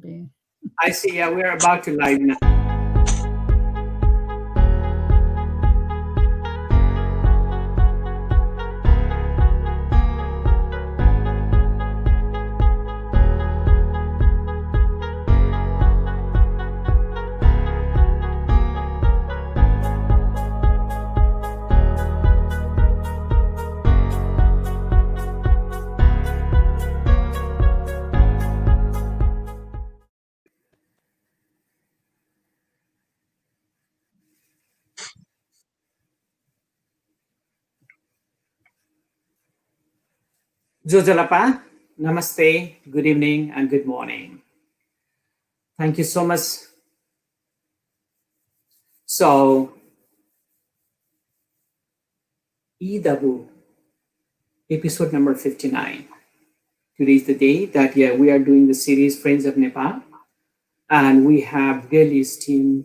I see. Yeah, we're about to live now. Jojalapa, namaste, good evening, and good morning. Thank you so much. So, EW, episode number 59. Today is the day that we are doing the series Friends of Nepal, and we have really esteemed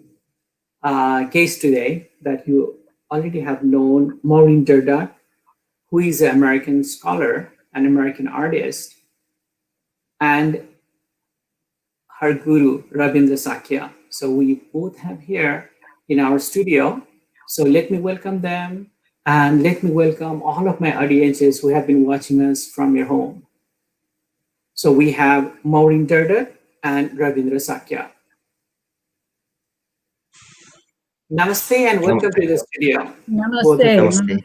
guest today that you already have known, Maureen Durdak, who is an American scholar, an American artist, and her guru, Rabindra Sakya. So we both have here in our studio. So let me welcome them, and let me welcome all of my audiences who have been watching us from your home. So we have Maureen Durdak and Rabindra Sakya. Namaste and welcome to the studio. Namaste.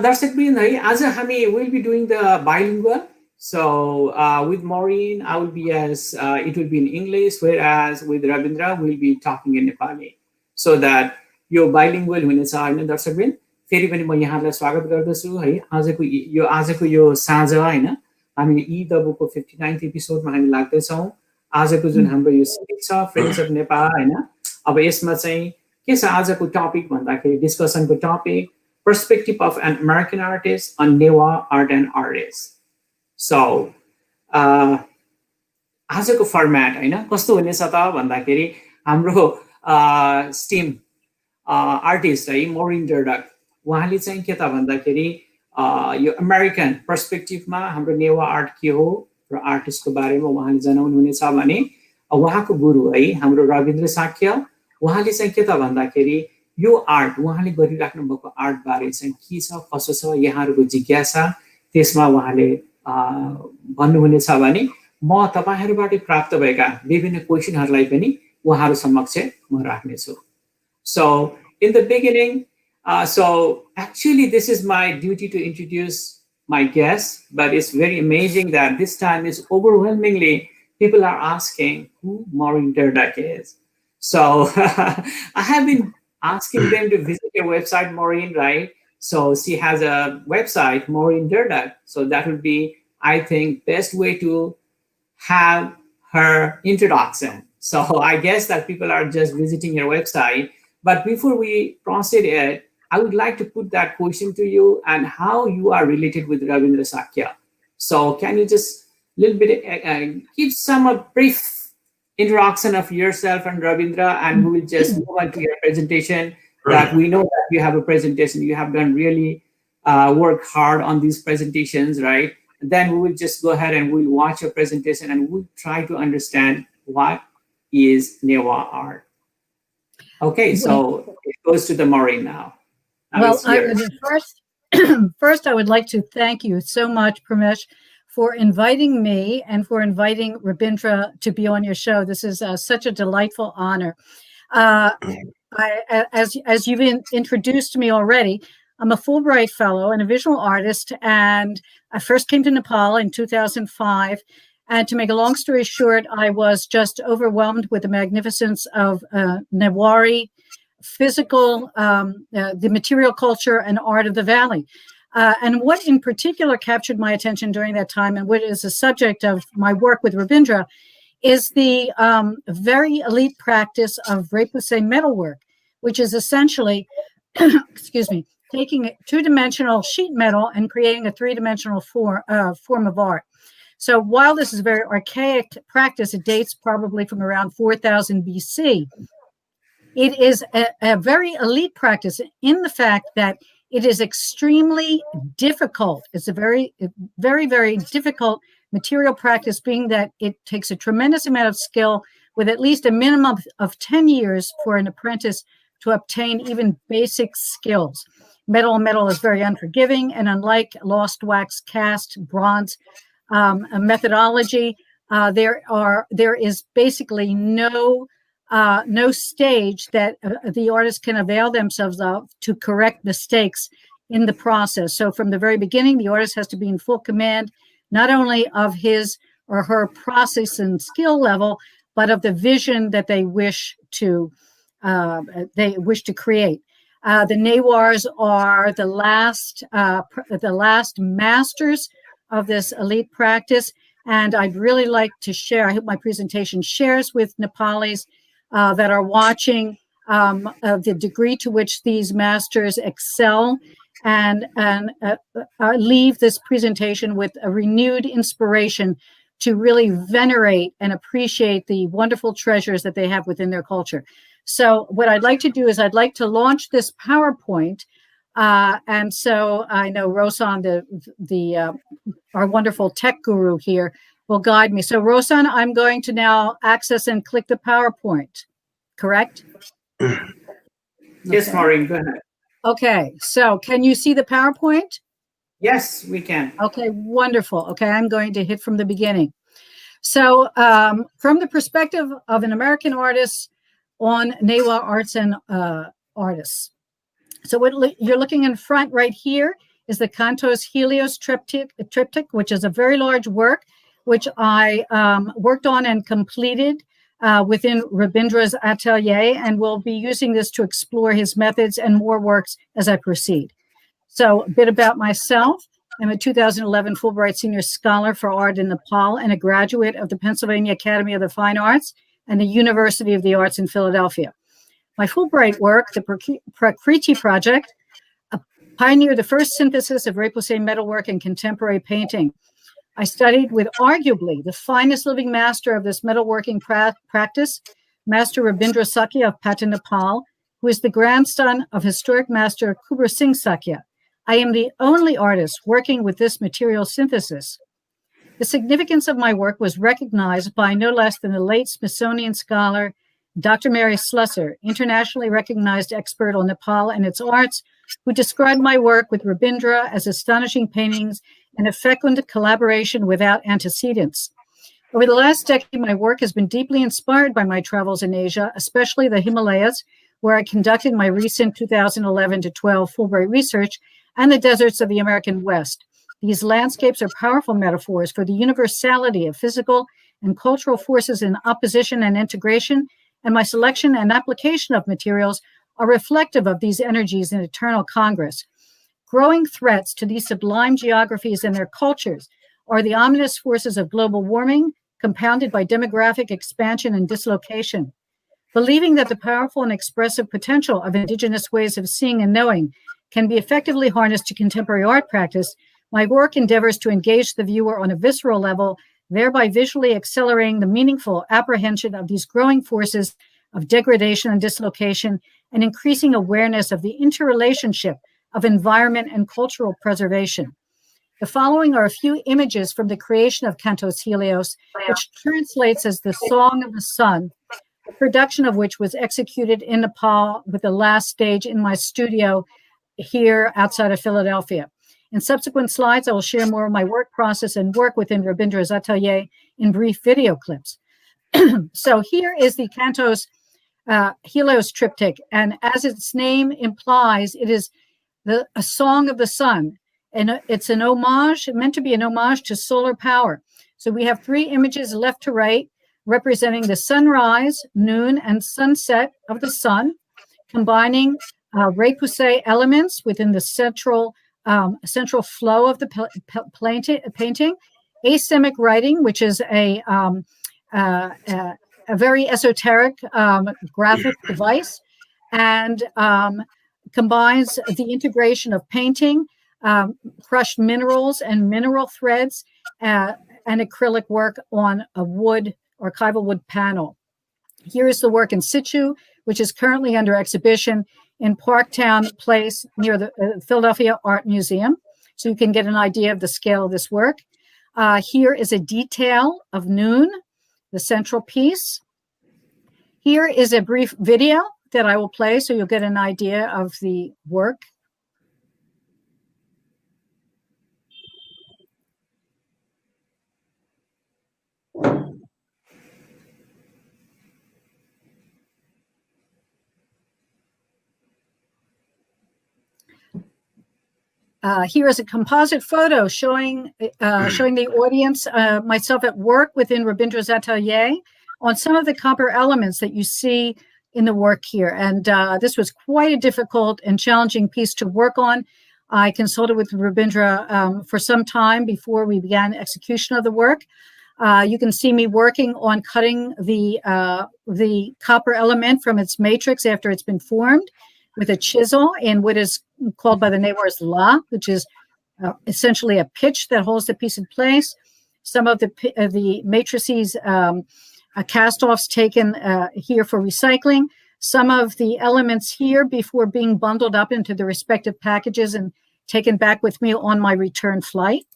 दर्शकवृन्द है आज हामी will be doing the bilingual. So with Maureen, I will be it will be in English, whereas with Rabindra, we'll be talking in Nepali. So that yo bilingual हुनेछ हैन दर्शकवृन्द. फेरि पनि म यहाँलाई स्वागत गर्दछु है आजको यो साँझ हैन हामी EW को 59th एपिसोडमा हामी लाग्दै छौं. आजको जुन हाम्रो यो सिरिज छ फ्रेन्ड्स अफ नेपाल हैन अब यसमा चाहिँ के छ आजको टपिक भन्दाखेरि डिस्कसनको topic perspective of an American artist on Newah art and artists. So आजको फर्म्याट हैन कस्तो हुनेछ त भन्दाखेरि हाम्रो स्टिम आर्टिस्ट है Maureen Durdak उहाँले चाहिँ के त भन्दाखेरि यो अमेरिकन पर्सपेक्टिभमा हाम्रो नेवा आर्ट के हो र आर्टिस्टको बारेमा उहाँले जनाउनु हुनेछ भने उहाँको गुरु है हाम्रो रविन्द्र साक्य उहाँले चाहिँ के त भन्दाखेरि यो आर्ट उहाँले गरिराख्नु भएको आर्ट बारे चाहिँ के छ कसो छ यहाँहरुको जिज्ञासा त्यसमा उहाँले भन्नुहुनेछ भने म तपाईहरुबाट प्राप्त भएका विभिन्न क्वेशनहरुलाई पनि उहाँहरु समक्ष म राख्ने छु. So in the beginning, so actually this is my duty to introduce my guest, but it's very amazing that this time is overwhelmingly people are asking who Maureen Durdak is. So I have been asking them to visit your website, Maureen, right? So she has a website, Maureen Durdak. So that would be, I think, best way to have her introduction. So I guess that people are just visiting your website. But before we proceed it, I would like to put that question to you and how you are related with Rabindra Sakya. So can you just a little bit give some brief introduction of yourself and Rabindra, and we will just move on to your presentation. That we know that you have a presentation. You have done really work hard on these presentations, right? And then we will just go ahead and we'll watch your presentation and we'll try to understand what is Newah art. Okay, so it goes to the Maureen now. Well, first I would like to thank you so much, Pramesh, for inviting me and for inviting Rabindra to be on your show. This is such a delightful honor. As you've introduced me already, I'm a Fulbright Fellow and a visual artist, and I first came to Nepal in 2005. And to make a long story short, I was just overwhelmed with the magnificence of Newari physical, the material culture and art of the valley. And what in particular captured my attention during that time, and what is the subject of my work with Rabindra, is the very elite practice of repoussé metalwork, which is essentially, excuse me, taking two-dimensional sheet metal and creating a three-dimensional form of art. So while this is a very archaic practice, it dates probably from around 4000 BC. It is a very elite practice in the fact that it is extremely difficult. It's a very, very, very difficult material practice being that it takes a tremendous amount of skill with at least a minimum of 10 years for an apprentice to obtain even basic skills. Metal is very unforgiving, and unlike lost wax, cast, bronze a methodology, there is basically no stage that the artist can avail themselves of to correct mistakes in the process. So from the very beginning, the artist has to be in full command, not only of his or her process and skill level, but of the vision that they wish to create. The Newahs are the last masters of this elite practice, and I'd really like to share. I hope my presentation shares with Nepalis that are watching the degree to which these masters excel, and leave this presentation with a renewed inspiration to really venerate and appreciate the wonderful treasures that they have within their culture. So what I'd like to do is I'd like to launch this PowerPoint. And so I know Rosan, our wonderful tech guru here, will guide me. So Rosan, I'm going to now access and click the PowerPoint, correct? Yes, okay. Maureen, go ahead. Okay, so can you see the PowerPoint? Yes, we can. Okay, wonderful. Okay, I'm going to hit from the beginning. So from the perspective of an American artist on Newah arts and artists. So what you're looking in front right here is the Cantos Helios triptych, which is a very large work, which I worked on and completed within Rabindra's atelier, and will be using this to explore his methods and more works as I proceed. So a bit about myself. I'm a 2011 Fulbright Senior Scholar for Art in Nepal and a graduate of the Pennsylvania Academy of the Fine Arts and the University of the Arts in Philadelphia. My Fulbright work, the Prakriti Project, pioneered the first synthesis of repoussé metalwork in contemporary painting. I studied with arguably the finest living master of this metalworking practice, Master Rabindra Sakya of Patan, Nepal, who is the grandson of historic master Kubra Singh Sakya. I am the only artist working with this material synthesis. The significance of my work was recognized by no less than the late Smithsonian scholar, Dr. Mary Slusser, internationally recognized expert on Nepal and its arts, who described my work with Rabindra as astonishing paintings and a fecund collaboration without antecedents. Over the last decade, my work has been deeply inspired by my travels in Asia, especially the Himalayas, where I conducted my recent 2011 to 12 Fulbright research, and the deserts of the American West. These landscapes are powerful metaphors for the universality of physical and cultural forces in opposition and integration, and my selection and application of materials are reflective of these energies in eternal congress. Growing threats to these sublime geographies and their cultures are the ominous forces of global warming, compounded by demographic expansion and dislocation. Believing that the powerful and expressive potential of indigenous ways of seeing and knowing can be effectively harnessed to contemporary art practice, my work endeavors to engage the viewer on a visceral level, thereby visually accelerating the meaningful apprehension of these growing forces of degradation and dislocation, and increasing awareness of the interrelationship of environment and cultural preservation. The following are a few images from the creation of Cantos Helios, which translates as the Song of the Sun, the production of which was executed in Nepal with the last stage in my studio here outside of Philadelphia. In subsequent slides, I will share more of my work process and work within Rabindra's atelier in brief video clips. So here is the Cantos Helios triptych, and as its name implies, it is a song of the sun, and it's an homage, meant to be an homage to solar power. So we have three images left to right, representing the sunrise, noon, and sunset of the sun, combining repoussé elements within the central flow of the painting, asemic writing, which is a very esoteric graphic device, and combines the integration of painting, crushed minerals and mineral threads, and acrylic work on a wood, archival wood panel. Here is the work in situ, which is currently under exhibition in Parktown Place near the Philadelphia Art Museum. So you can get an idea of the scale of this work. Here is a detail of Noon, the central piece. Here is a brief video that I will play so you'll get an idea of the work. Here is a composite photo showing the audience myself at work within Rabindra's atelier on some of the copper elements that you see in the work here. And this was quite a difficult and challenging piece to work on. I consulted with Rabindra for some time before we began execution of the work. You can see me working on cutting the copper element from its matrix after it's been formed with a chisel in what is called by the Newah's la, which is essentially a pitch that holds the piece in place. Some of the matrices cast-offs taken here for recycling. Some of the elements here before being bundled up into the respective packages and taken back with me on my return flight.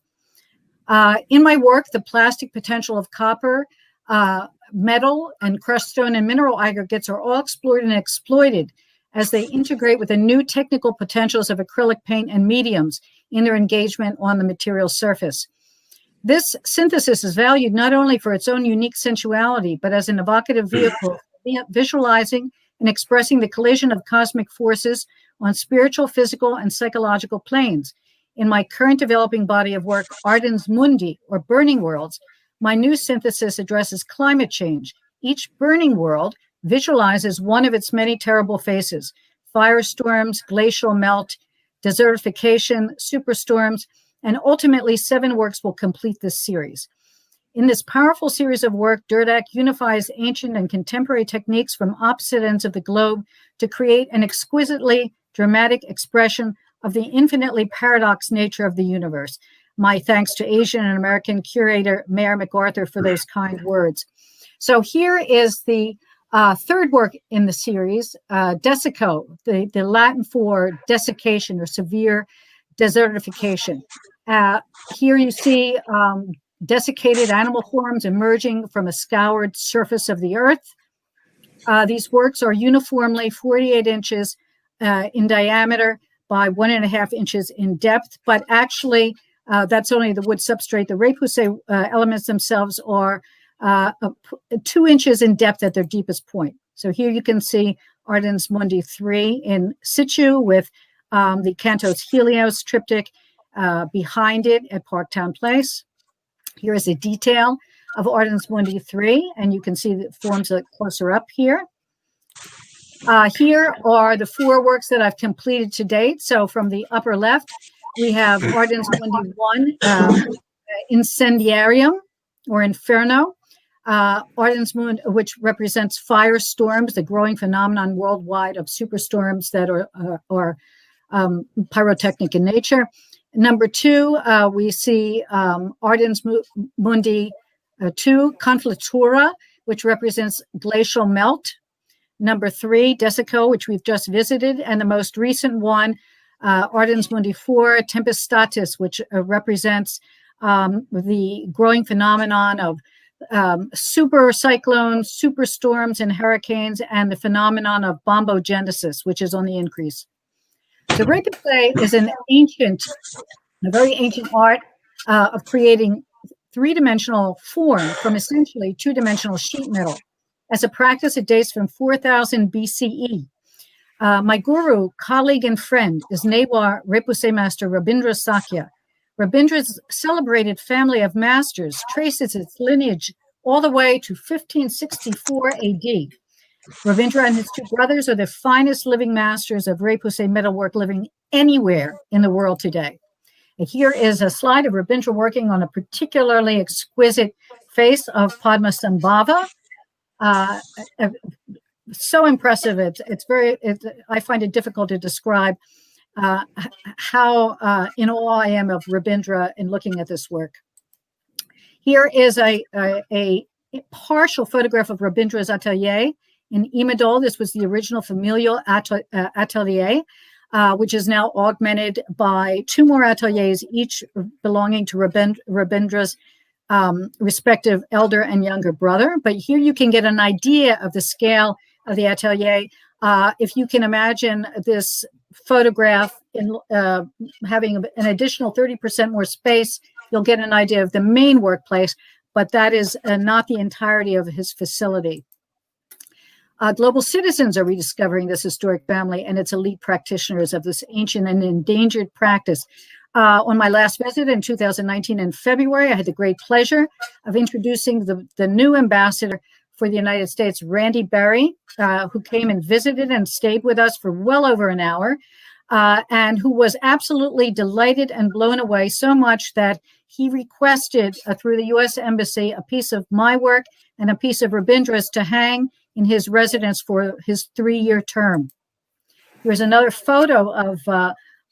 In my work, the plastic potential of copper, metal, and crushed stone and mineral aggregates are all explored and exploited as they integrate with the new technical potentials of acrylic paint and mediums in their engagement on the material surface. This synthesis is valued not only for its own unique sensuality, but as an evocative vehicle visualizing and expressing the collision of cosmic forces on spiritual, physical, and psychological planes. In my current developing body of work, Ardens Mundi, or Burning Worlds, my new synthesis addresses climate change. Each burning world visualizes one of its many terrible faces: firestorms, glacial melt, desertification, superstorms, and ultimately 7 works will complete this series. In this powerful series of work, Durdak unifies ancient and contemporary techniques from opposite ends of the globe to create an exquisitely dramatic expression of the infinitely paradox nature of the universe. My thanks to Asian and American curator Mayor MacArthur for those kind words. So here is the third work in the series, Desico, the Latin for desiccation or severe desertification. Here you see desiccated animal forms emerging from a scoured surface of the earth. These works are uniformly 48 inches in diameter by 1.5 inches in depth, but actually that's only the wood substrate. The repoussé elements themselves are 2 inches in depth at their deepest point. So here you can see Ardens Mundi 3 in situ with the Cantos Helios triptych behind it at Parktown Place. Here is a detail of Ardens Mundi 3, and you can see the forms closer up here. Here are the 4 works that I've completed to date. So from the upper left, we have Ardens Mundi 1, Incendiarium or Inferno. Ardens Mundi, which represents firestorms, the growing phenomenon worldwide of superstorms that are pyrotechnic in nature. Number 2, we see Ardens Mundi 2, Conflitura, which represents glacial melt. Number 3, Desico, which we've just visited. And the most recent one, Ardens Mundi 4, Tempestatis, which represents the growing phenomenon of super cyclones, superstorms, and hurricanes, and the phenomenon of bombogenesis, which is on the increase. The repoussé is a very ancient art of creating 3-dimensional form from essentially 2-dimensional sheet metal. As a practice, it dates from 4000 BCE. My guru, colleague, and friend is Newah repoussé master Rabindra Sakya. Rabindra's celebrated family of masters traces its lineage all the way to 1564 AD. Rabindra and his 2 brothers are the finest living masters of repoussé metalwork living anywhere in the world today. And here is a slide of Rabindra working on a particularly exquisite face of Padmasambhava. So impressive. I find it difficult to describe how in awe I am of Rabindra in looking at this work. Here is a partial photograph of Rabindra's atelier in Imadol. This was the original familial atelier, which is now augmented by 2 more ateliers, each belonging to Rabindra's respective elder and younger brother. But here you can get an idea of the scale of the atelier. If you can imagine this photograph in having an additional 30% more space, you'll get an idea of the main workplace, but that is not the entirety of his facility. Global citizens are rediscovering this historic family and its elite practitioners of this ancient and endangered practice. On my last visit in 2019 in February, I had the great pleasure of introducing the new ambassador for the United States, Randy Berry, who came and visited and stayed with us for well over an hour, and who was absolutely delighted and blown away so much that he requested through the U.S. Embassy a piece of my work and a piece of Rabindra's to hang in his residence for his 3-year term. Here's another photo of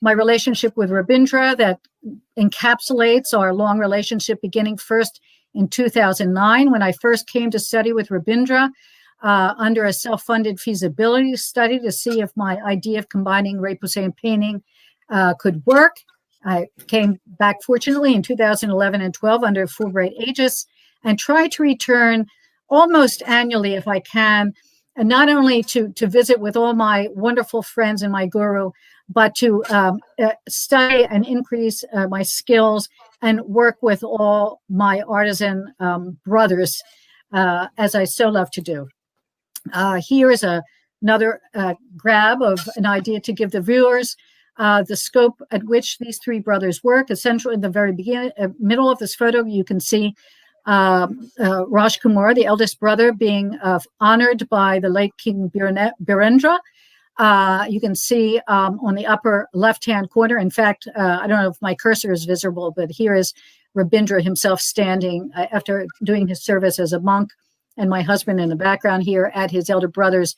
my relationship with Rabindra that encapsulates our long relationship beginning first in 2009 when I first came to study with Rabindra under a self-funded feasibility study to see if my idea of combining repoussé and painting could work. I came back fortunately in 2011 and 12 under Fulbright Aegis and tried to return almost annually if I can, and not only to visit with all my wonderful friends and my guru, but to study and increase my skills and work with all my artisan brothers, as I so love to do. Here is another grab of an idea to give the viewers the scope at which these three brothers work. Essentially, in the very beginning, middle of this photo, you can see Raj Kumar, the eldest brother, being honored by the late King Birendra. You can see on the upper left-hand corner, in fact, I don't know if my cursor is visible, but here is Rabindra himself standing after doing his service as a monk, and my husband in the background here at his elder brother's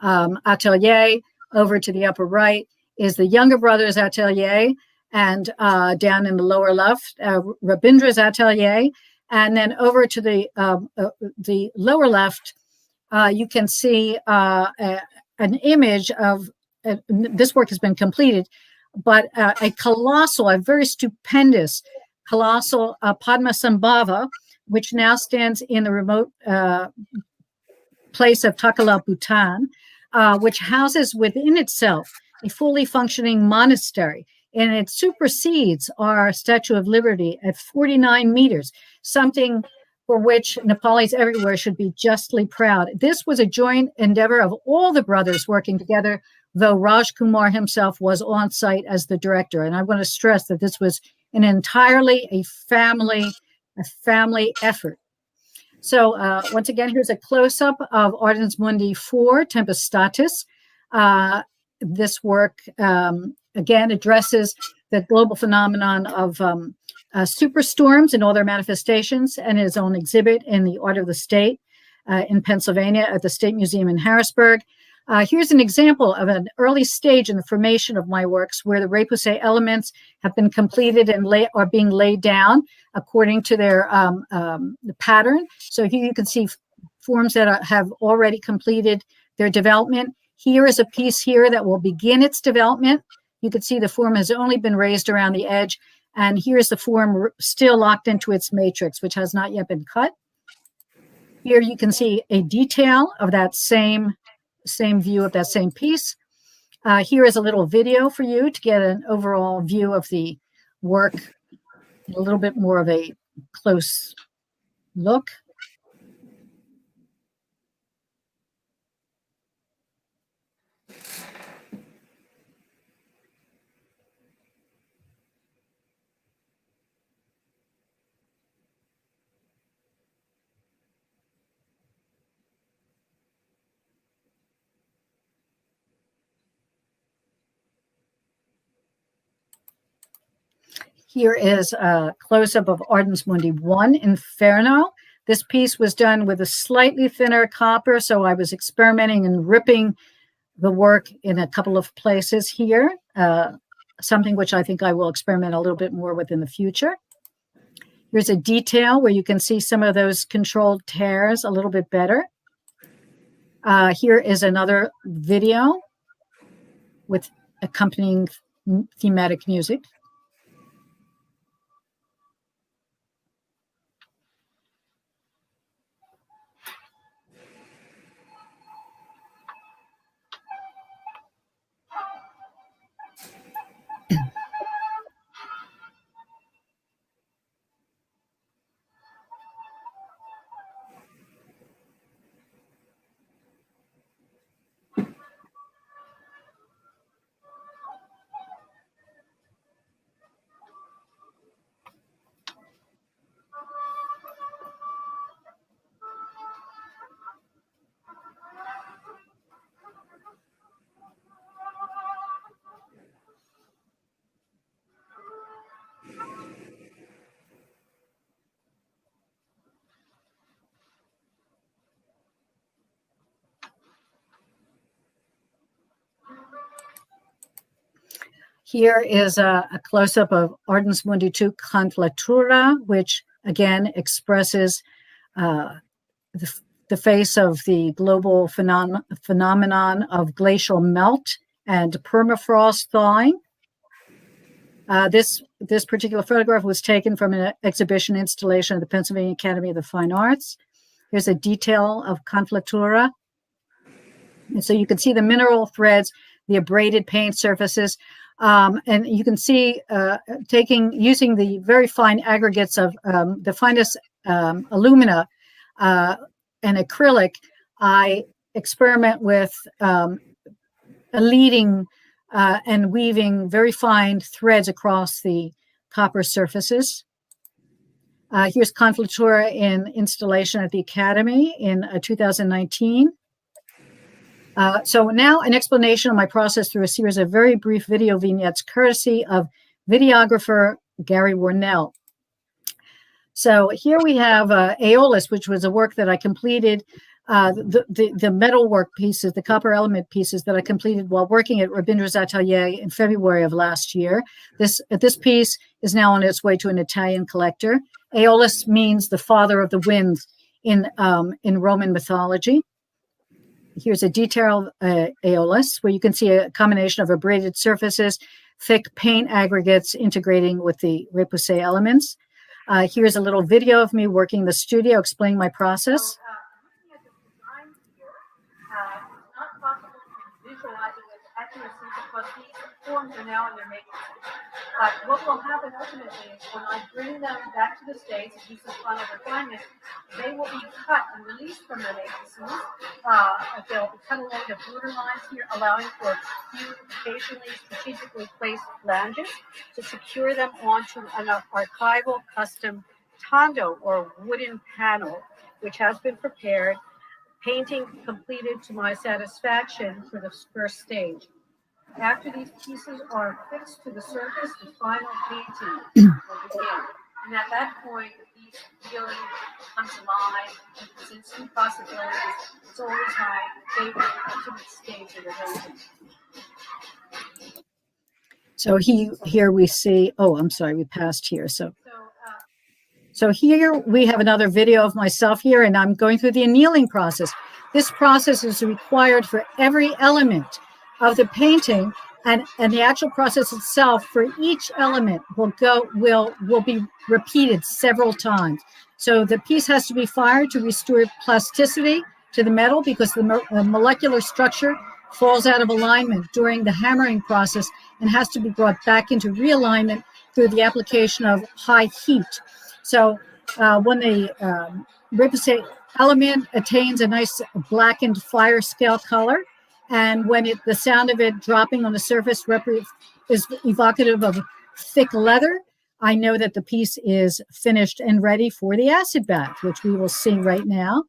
atelier. Over to the upper right is the younger brother's atelier, and down in the lower left, Rabindra's atelier. And then over to the lower left, you can see an image of, this work has been completed, but a colossal, a very stupendous, colossal Padmasambhava, which now stands in the remote place of Takala, Bhutan, which houses within itself a fully functioning monastery. And it supersedes our Statue of Liberty at 49 meters, something for which Nepalis everywhere should be justly proud. This was a joint endeavor of all the brothers working together, though Raj Kumar himself was on site as the director. And I want to stress that this was entirely a family effort. So once again, here's a close-up of Ardens Mundi 4, Tempestatis. This work, again, addresses the global phenomenon of superstorms and all their manifestations, and is on exhibit in the Art of the State in Pennsylvania at the State Museum in Harrisburg. Here's an example of an early stage in the formation of my works where the repoussé elements have been completed and are being laid down according to their the pattern. So here you can see forms that have already completed their development. Here is a piece here that will begin its development. You can see the form has only been raised around the edge, and here's the form still locked into its matrix, which has not yet been cut. Here you can see a detail of that same view of that same piece. Here is a little video for you to get an overall view of the work, a little bit more of a close look. Here is a close-up of Ardens Mundi 1, Inferno. This piece was done with a slightly thinner copper, so I was experimenting and ripping the work in a couple of places here, something which I think I will experiment a little bit more with in the future. Here's a detail where you can see some of those controlled tears a little bit better. Here is another video with accompanying thematic music. Here is a close-up of Ardens Mundi 2 Conflatura, which again expresses the face of the global phenomenon of glacial melt and permafrost thawing. This particular photograph was taken from an exhibition installation of the Pennsylvania Academy of the Fine Arts. Here's a detail of Conflatura. And so you can see the mineral threads, the abraded paint surfaces, and you can see using the very fine aggregates of the finest alumina and acrylic, I experiment with leading and weaving very fine threads across the copper surfaces. Here's Conflatura in installation at the Academy in 2019. So now an explanation of my process through a series of very brief video vignettes courtesy of videographer Gary Warnell. So here we have Aeolus, which was a work that I completed, the metal work pieces, the copper element pieces that I completed while working at Rabindra's Atelier in February of last year. This piece is now on its way to an Italian collector. Aeolus means the father of the winds in Roman mythology. Here's a detail of Aeolus, where you can see a combination of abraded surfaces, thick paint aggregates integrating with the repoussé elements. Here's a little video of me working the studio, explaining my process. Looking at the design here, it's not possible to visualize it with accuracy because these forms are now in their making. But what will happen ultimately is when I bring them back to the States and do some final refinement, they will be cut and released from the matrices. They'll be cut along the border lines here, allowing for a few occasionally strategically placed flanges to secure them onto an archival custom tondo or wooden panel, which has been prepared, painting completed to my satisfaction for the first stage. After these pieces are fixed to the surface, the final painting will begin. And at that point, the piece really comes alive and presents new possibilities. It's always my favorite ultimate stage of the painting. So here we see, oh, I'm sorry, we passed here. So here we have another video of myself here, and I'm going through the annealing process. This process is required for every element of the painting, and the actual process itself for each element will be repeated several times. So the piece has to be fired to restore plasticity to the metal because the molecular structure falls out of alignment during the hammering process and has to be brought back into realignment through the application of high heat. So when the repoussé element attains a nice blackened fire scale color, and when the sound of it dropping on the surface is evocative of thick leather, I know that the piece is finished and ready for the acid bath, which we will see right now.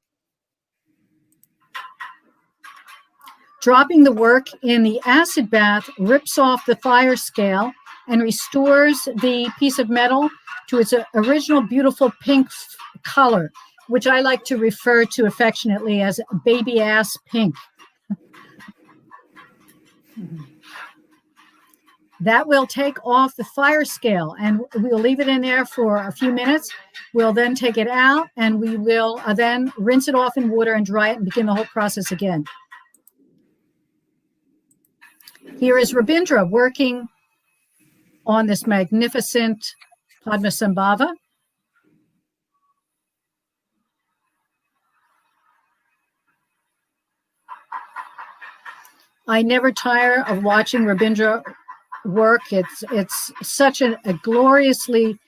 Dropping the work in the acid bath rips off the fire scale and restores the piece of metal to its original beautiful pink color, which I like to refer to affectionately as baby ass pink. That will take off the fire scale, and we'll leave it in there for a few minutes. We'll then take it out, and we will then rinse it off in water and dry it and begin the whole process again. Here is Rabindra working on this magnificent Padmasambhava. I never tire of watching Rabindra work. It's such a gloriously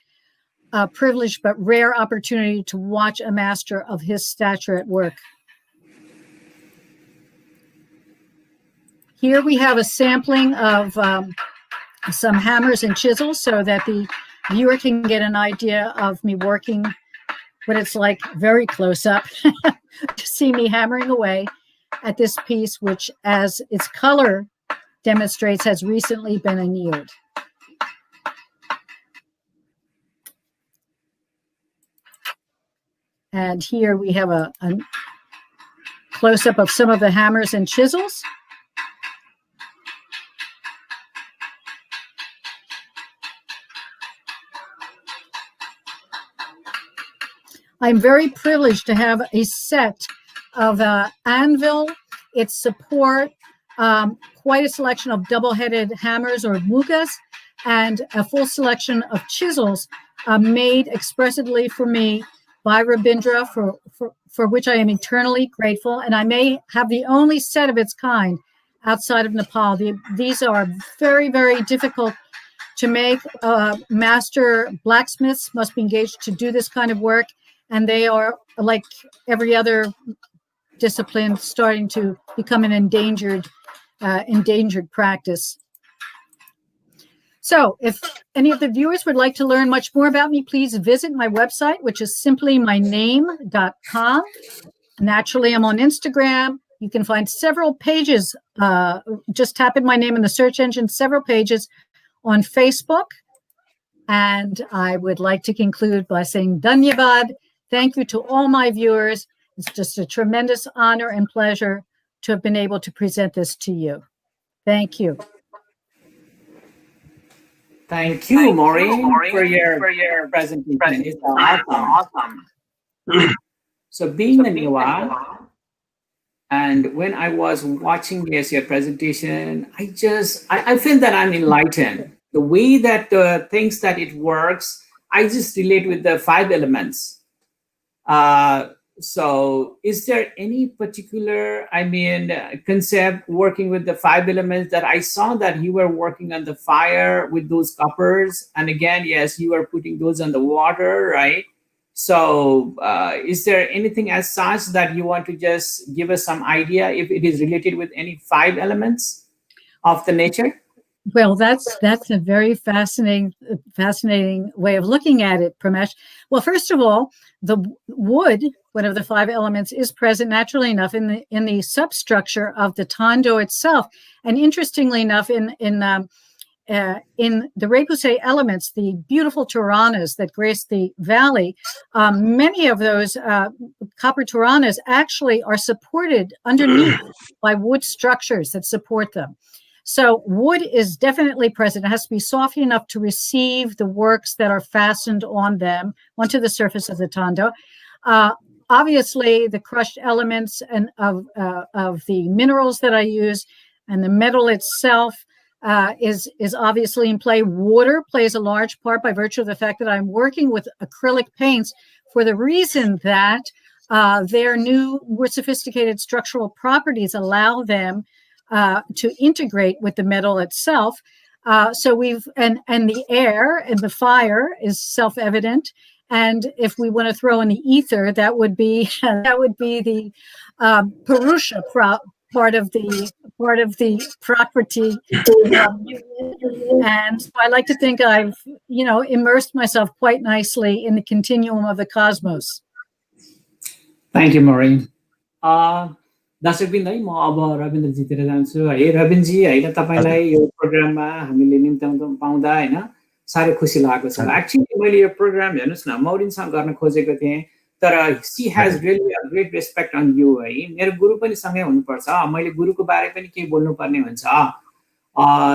privileged but rare opportunity to watch a master of his stature at work. Here we have a sampling of some hammers and chisels so that the viewer can get an idea of me working, what it's like very close up to see me hammering away at this piece, which, as its color demonstrates, has recently been annealed. And here we have a close-up of some of the hammers and chisels. I'm very privileged to have a set of anvil, its support, quite a selection of double-headed hammers or mugas, and a full selection of chisels made expressly for me by Rabindra, for which I am eternally grateful. And I may have the only set of its kind outside of Nepal. These are very, very difficult to make. Master blacksmiths must be engaged to do this kind of work. And they are, like every other discipline, starting to become an endangered practice. So if any of the viewers would like to learn much more about me, please visit my website, which is simplymyname.com. Naturally, I'm on Instagram. You can find several pages. Just tap in my name in the search engine, several pages on Facebook. And I would like to conclude by saying Dhanyavad. Thank you to all my viewers. It's just a tremendous honor and pleasure to have been able to present this to you. Thank you. Thank you, Maureen, for your presentation. It's awesome. So being a Newah, and when I was watching your presentation, I feel that I'm enlightened. The way that the things that it works, I just relate with the 5 elements. So is there any particular, concept working with the 5 elements that I saw that you were working on the fire with those coppers? And again, yes, you are putting those on the water, right? So is there anything as such that you want to just give us some idea if it is related with any 5 elements of the nature? Well, that's a very fascinating way of looking at it, Pramesh. Well, first of all, the wood, one of the 5 elements, is present naturally enough in the substructure of the tondo itself. And interestingly enough, in the Repuse elements, the beautiful Turanas that grace the valley, many of those copper Turanas actually are supported underneath by wood structures that support them. So wood is definitely present. It has to be soft enough to receive the works that are fastened on them, onto the surface of the tondo. Obviously, the crushed elements and of the minerals that I use and the metal itself is obviously in play. Water plays a large part by virtue of the fact that I'm working with acrylic paints for the reason that their new, more sophisticated structural properties allow them to integrate with the metal itself. So and the air and the fire is self-evident. And if we want to throw in the ether, that would be the Purusha part of the property. And so I like to think I've immersed myself quite nicely in the continuum of the cosmos. Thank you, Maureen. दर्शकबिन है म अब रविन्द्रजीतिर जान्छु है। रविन्द्रजी हैन, तपाईलाई यो प्रोग्राममा हामीले निम्त्याउन पाउँदा हैन साह्रै खुसी लागेको छ। एक्चुअली मैले यो प्रोग्राम हेर्नुस् न मौरिनसँग गर्न खोजेको थिएँ, तर she has really a great respect on you है। मेरो गुरु पनि सँगै हुनुपर्छ, मैले गुरुको बारे पनि केही बोल्नु पर्ने हुन्छ।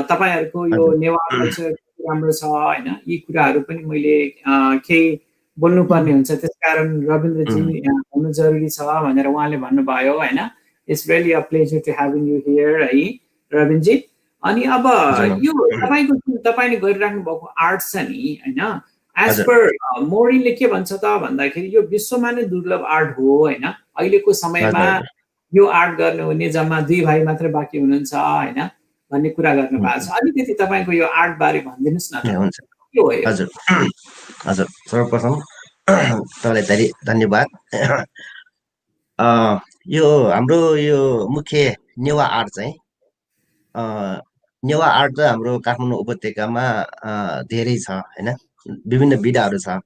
तपाईहरुको यो नेवा कल्चर राम्रो छ हैन, यी कुराहरु पनि मैले केही बोल्नु पर्ने हुन्छ। त्यसकारण रविन्द्रजी यहाँ हुनु जरुरी छ भनेर उहाँले भन्नुभयो हैन। It's really a pleasure to having you here, है रविन्द्रजी। अनि अब यो तपाईले गरिराख्नु भएको आर्ट छ नि हैन, एज पर मोरिनले के भन्छ त भन्दाखेरि यो विश्वमा नै दुर्लभ आर्ट हो हैन। अहिलेको समयमा यो आर्ट गर्ने हुने जम्मा 2 भाइ मात्र बाँकी हुनुहुन्छ हैन भन्ने कुरा गर्नु भएको छ। अलिकति तपाईको यो आर्ट बारे भनिदिनुस् न। हुन्छ। हजुर हजुर, सर्वप्रथम तपाईलाई धेरै धन्यवाद। यो हाम्रो यो मुख्य नेवा आर्ट चाहिँ नेवा आर्ट चाहिँ हाम्रो काठमाडौँ उपत्यकामा धेरै छ हैन। विभिन्न विधाहरू छ,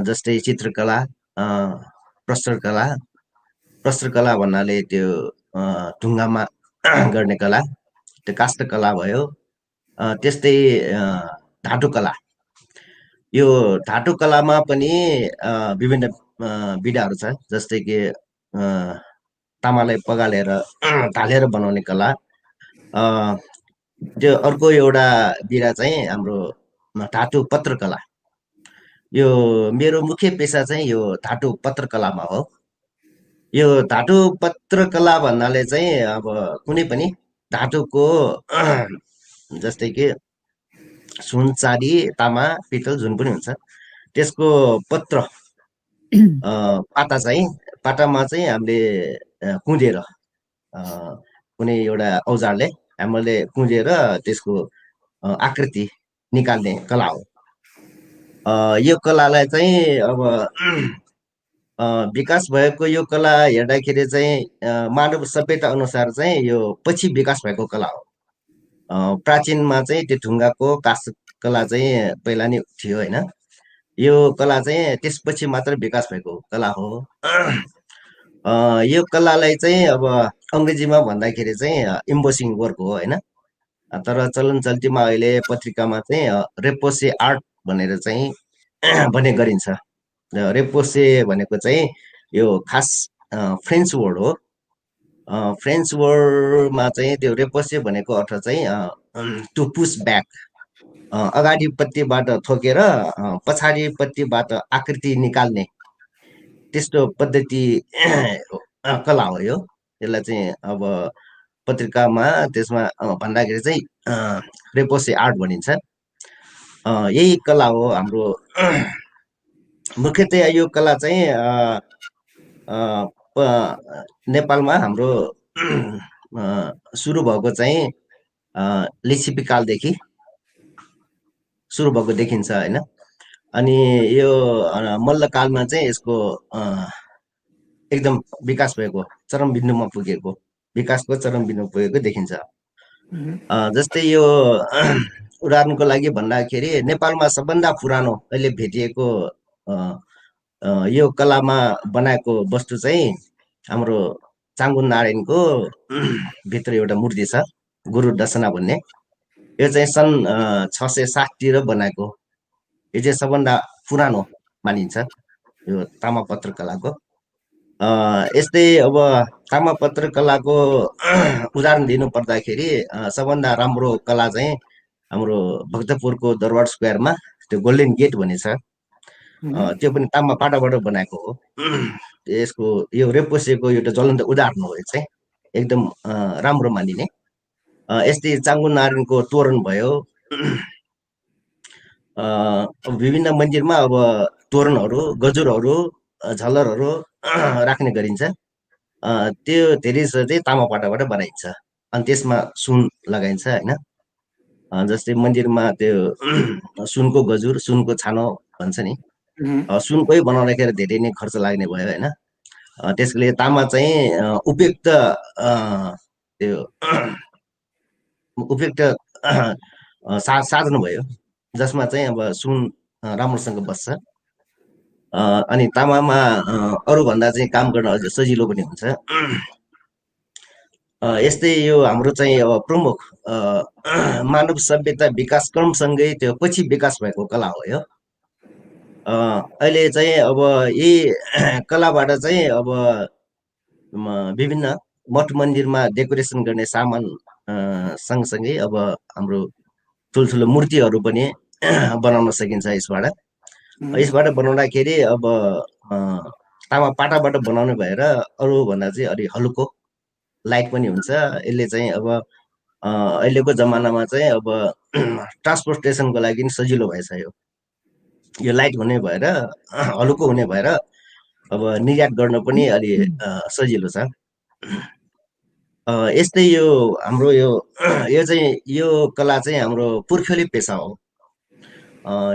जस्तै चित्रकला, प्रस्तरकला भन्नाले त्यो ढुङ्गामा गर्ने कला, त्यो काष्ठकला भयो। त्यस्तै धातु कला, यो धातु कलामा पनि विभिन्न विधाहरू छ, जस्तै कि तामालाई पगालेर ढालेर बनाउने कला। त्यो अर्को एउटा विधा चाहिँ हाम्रो धातु पत्रकला। यो मेरो मुख्य पेसा चाहिँ यो धातु पत्रकलामा हो। यो धातु पत्रकला भन्नाले चाहिँ अब कुनै पनि धातुको जस्तै कि सुन, चाँदी, तामा, पित्तल जुन पनि हुन्छ त्यसको पत्र पाटामा चाहिँ हामीले कुँदेर कुनै एउटा औजारले हामीले कुँदेर त्यसको आकृति निकाल्ने कला हो। यो कलालाई चाहिँ अब विकास भएको यो कला हेर्दाखेरि चाहिँ मानव सभ्यता अनुसार चाहिँ यो पछि विकास भएको कला हो। प्राचीनमा चाहिँ त्यो ढुङ्गाको काठ कला चाहिँ पहिला नै थियो होइन। यो कला चाहिँ त्यसपछि मात्र विकास भएको कला हो। यो कलालाई चाहिँ अब अङ्ग्रेजीमा भन्दाखेरि चाहिँ इम्बोसिङ वर्क हो होइन। तर चलन चल्तीमा अहिले पत्रिकामा चाहिँ रेपोसे आर्ट भनेर चाहिँ भन्ने गरिन्छ। रेपोसे भनेको चाहिँ यो खास फ्रेन्च वर्ड हो। फ्रेन्च वर्डमा चाहिँ त्यो रेपोसे भनेको अर्थ चाहिँ टु पुस ब्याक, अगाडिपट्टिबाट थोकेर पछाडिपट्टिबाट आकृति निकाल्ने त्यस्तो पद्धति कला हो यो। यसलाई चाहिँ अब पत्रिकामा त्यसमा भन्दाखेरि चाहिँ रेपोसे आर्ट भनिन्छ। यही कला हो हाम्रो। मुख्यतया यो कला चाहिँ नेपालमा हाम्रो सुरु भएको चाहिँ लिच्छवी कालदेखि सुरु भएको देखिन्छ होइन। अनि यो मल्लकालमा चाहिँ यसको एकदम विकास भएको चरम बिन्दुमा पुगेको देखिन्छ। जस्तै यो उदाहरणको लागि भन्दाखेरि नेपालमा सबभन्दा पुरानो अहिले भेटिएको यो कलामा बनाएको वस्तु चाहिँ हाम्रो चाङ्गु नारायणको भित्र एउटा मूर्ति छ, गुरु दर्शना भन्ने। यो चाहिँ सन् 660 बनाएको। यो चाहिँ सबभन्दा पुरानो मानिन्छ यो तामापत्र कलाको। यस्तै अब तामापत्र कलाको उदाहरण दिनु पर्दाखेरि सबभन्दा राम्रो कला चाहिँ हाम्रो भक्तपुरको दरबार स्क्वायरमा त्यो गोल्डन गेट भन्ने छ। त्यो पनि तामा पाटाबाट बनाएको हो। यसको यो रेपोसेको एउटा ज्वलन्त उदाहरण हो। यो चाहिँ एकदम राम्रो मानिने। यस्तै चाङ्गु नारायणको तोरण भयो। विभिन्न मन्दिरमा अब तोरणहरू, गजुरहरू, झलरहरू राख्ने गरिन्छ। त्यो धेरै जसो चाहिँ तामापाटाबाट बनाइन्छ। अनि त्यसमा सुन लगाइन्छ होइन। जस्तै मन्दिरमा त्यो सुनको गजुर, सुनको छानो भन्छ नि, सुनकै बनाउँदाखेरि धेरै नै खर्च लाग्ने भयो होइन। त्यसले तामा चाहिँ उपयुक्त साधन भयो जसमा चाहिँ अब सुन राम्रोसँग बस्छ। अनि तामामा अरूभन्दा चाहिँ काम गर्न अझ सजिलो पनि हुन्छ। यस्तै यो हाम्रो चाहिँ अब प्रमुख मानव सभ्यता विकास क्रमसँगै त्यो पछि विकास भएको कला हो यो। अहिले चाहिँ अब यी कलाबाट चाहिँ अब विभिन्न मठ मन्दिरमा डेकोरेसन गर्ने सामान सँगसँगै अब हाम्रो ठुल्ठुलो मूर्तिहरू पनि बनाउन सकिन्छ यसबाट बनाउँदाखेरि अब तामा पाटाबाट बनाउने भएर अरूभन्दा चाहिँ अलि हलुको लाइट पनि हुन्छ। यसले चाहिँ अब अहिलेको जमानामा चाहिँ अब ट्रान्सपोर्टेसनको लागि सजिलो भएछ यो लाइट हुने भएर, हलुको हुने भएर अब निर्यात गर्न पनि अलि सजिलो छ। यस्तै यो हाम्रो यो चाहिँ यो कला चाहिँ हाम्रो पुर्ख्यौली पेसा हो।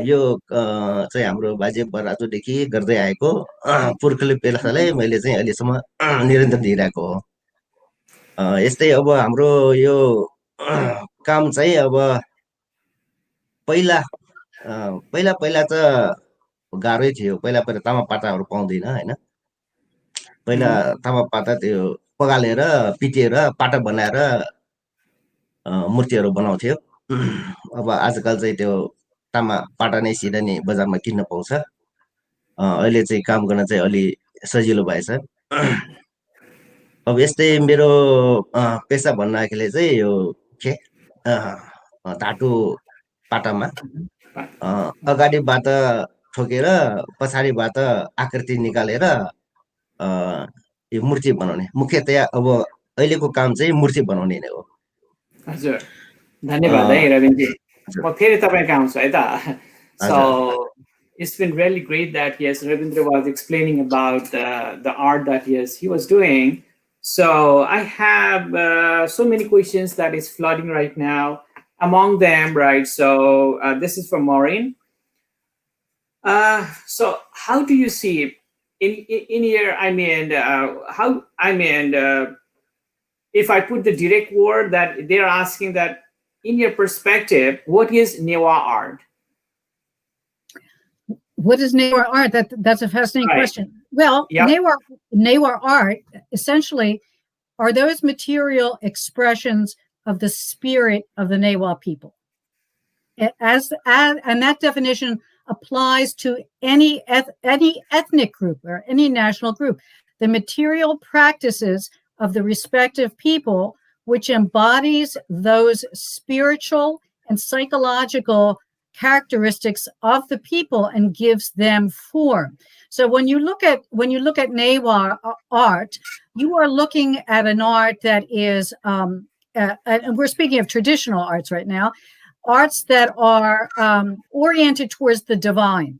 यो चाहिँ हाम्रो बाजे बराजुदेखि गर्दै आएको पुर्ख्यौली पेसालाई मैले चाहिँ अहिलेसम्म निरन्तर दिइरहेको हो। यस्तै अब हाम्रो यो काम चाहिँ अब पहिला त गाह्रै थियो। पहिला तामा पाटाहरू पाउँदैन होइन। पहिला तामा पाटा त्यो पगालेर पिटेर पाटा बनाएर मूर्तिहरू बनाउँथ्यो। अब आजकल चाहिँ त्यो तामा पाटा नै सिधा नै बजारमा किन्न पाउँछ। अहिले चाहिँ काम गर्न चाहिँ अलि सजिलो भएछ। अब यस्तै मेरो पेसा भन्नाले चाहिँ यो के धातु पाटामा अगाडिबाट ठोकेर पछाडिबाट आकृति निकालेर यो मूर्ति बनाउने, मुख्यतया अब अहिलेको काम चाहिँ मूर्ति बनाउने नै हो। हजुर, धन्यवाद है रविनजी। म फेरि तपाईँको आउँछु है त। So it's been really great that yes, Ravindra was explaining about the art that yes he was doing. So I have so many questions that is flooding right now. Among them, right? So this is from Maureen. So how do you see in here? I mean, how? I mean, if I put the direct word that they're asking that in your perspective, what is Newah art? What is Newah art? That's a fascinating Right. question. Well, Yep. Newah art essentially are those material expressions of the spirit of the Newah people. And that definition applies to any ethnic group or any national group. The material practices of the respective people, which embodies those spiritual and psychological characteristics of the people and gives them form. So when you look at Newah art, you are looking at an art that is, and we're speaking of traditional arts right now, arts that are oriented towards the divine.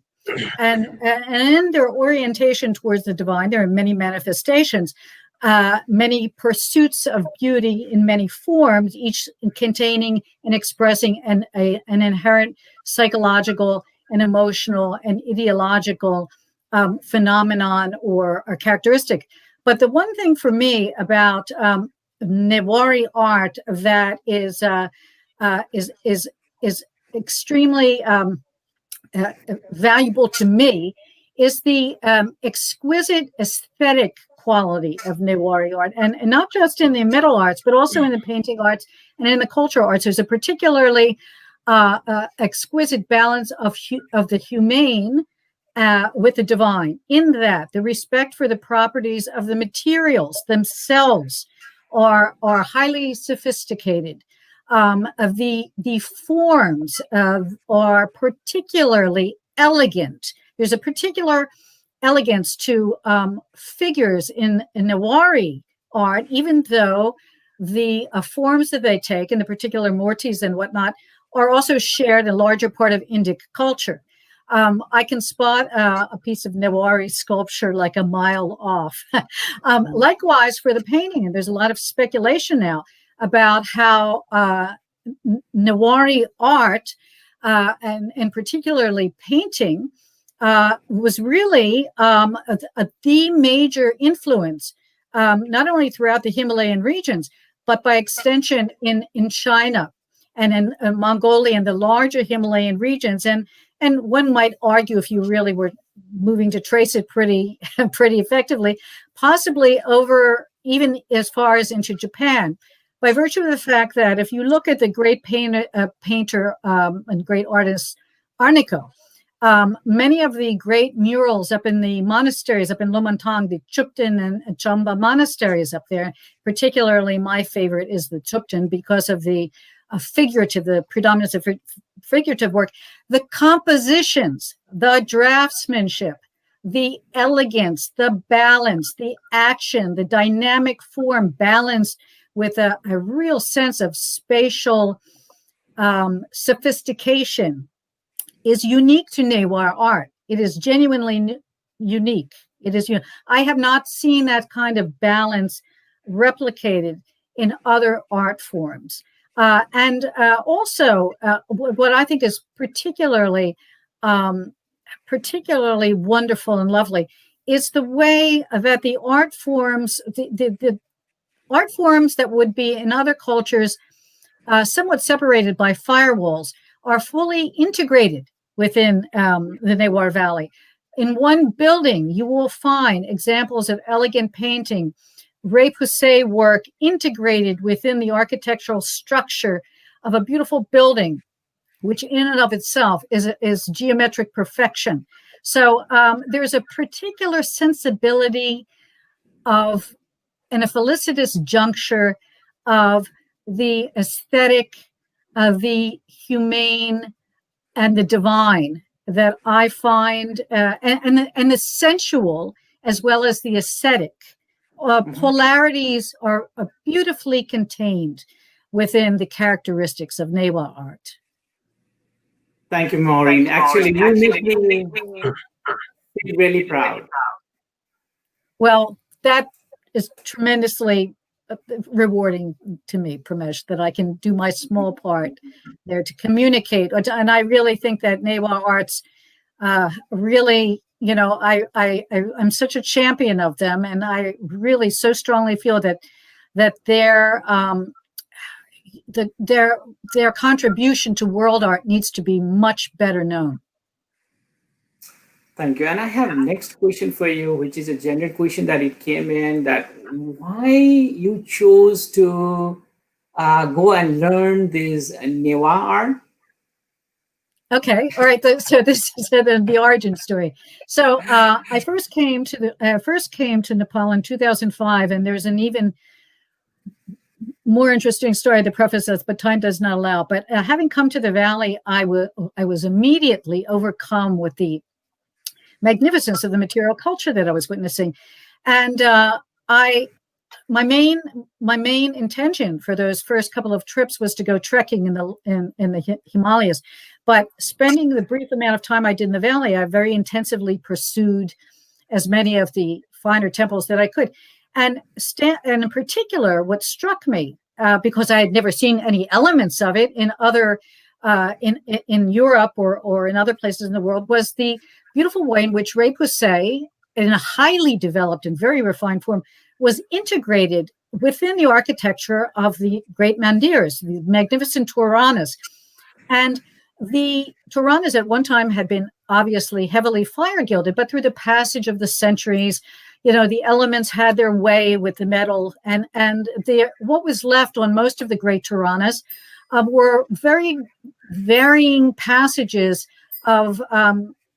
And in their orientation towards the divine, there are many manifestations, many pursuits of beauty in many forms, each containing and expressing an inherent psychological and emotional and ideological phenomenon or characteristic. But the one thing for me about Newari art that is extremely valuable to me is the exquisite aesthetic quality of Newari art, and not just in the metal arts, but also in the painting arts and in the cultural arts. There's a particularly exquisite balance of the humane with the divine, in that the respect for the properties of the materials themselves are highly sophisticated. The forms are particularly elegant. There's a particular elegance to figures in Newari art, even though the forms that they take, and the particular murtis and whatnot, are also shared a larger part of Indic culture. I can spot a piece of Newari sculpture like a mile off. Likewise for the painting, and there's a lot of speculation now about how Newari art, and particularly painting, was really the major influence, not only throughout the Himalayan regions, but by extension in China and in Mongolia and the larger Himalayan regions. And one might argue, if you really were moving to trace it pretty effectively, possibly over even as far as into Japan, by virtue of the fact that if you look at the great painter and great artist Arnico, many of the great murals up in the monasteries, up in Lomantang, the Chukten and Chamba monasteries up there, particularly my favorite is the Chukten because of the the predominance of figurative work, the compositions, the draftsmanship, the elegance, the balance, the action, the dynamic form balanced with a real sense of spatial sophistication is unique to Newar art. It is genuinely unique. I have not seen that kind of balance replicated in other art forms. And also, what I think is particularly wonderful and lovely is the way that the art forms, the art forms that would be in other cultures somewhat separated by firewalls, are fully integrated within the Newar Valley. In one building, you will find examples of elegant painting, repoussé work integrated within the architectural structure of a beautiful building, which in and of itself is geometric perfection. So there's a particular sensibility of, and a felicitous juncture of the aesthetic, of the humane, and the divine that I find, and the sensual as well as the aesthetic. Polarities are beautifully contained within the characteristics of Newah art. Thank you, Maureen. Actually, you make me feel really proud. Well, that is tremendously rewarding to me, Pramesh, that I can do my small part there to communicate. And I really think that Newah arts really, I'm such a champion of them, and I really so strongly feel that their contribution to world art needs to be much better known. Thank you. And I have next question for you, which is a general question that it came in, that why you chose to go and learn this Newah art? Okay, all right. So this is the origin story. So I first came to Nepal in 2005, and there's an even more interesting story to preface this, but time does not allow. But having come to the valley, I was immediately overcome with the magnificence of the material culture that I was witnessing, and my main intention for those first couple of trips was to go trekking in the Himalayas. But spending the brief amount of time I did in the valley, I very intensively pursued as many of the finer temples that I could. And in particular, what struck me, because I had never seen any elements of it in other in Europe or in other places in the world, was the beautiful way in which Repoussé, in a highly developed and very refined form, was integrated within the architecture of the great mandirs, the magnificent Toranas. And the Toranas at one time had been obviously heavily fire gilded, but through the passage of the centuries, the elements had their way with the metal, and what was left on most of the great Toranas were very varying passages of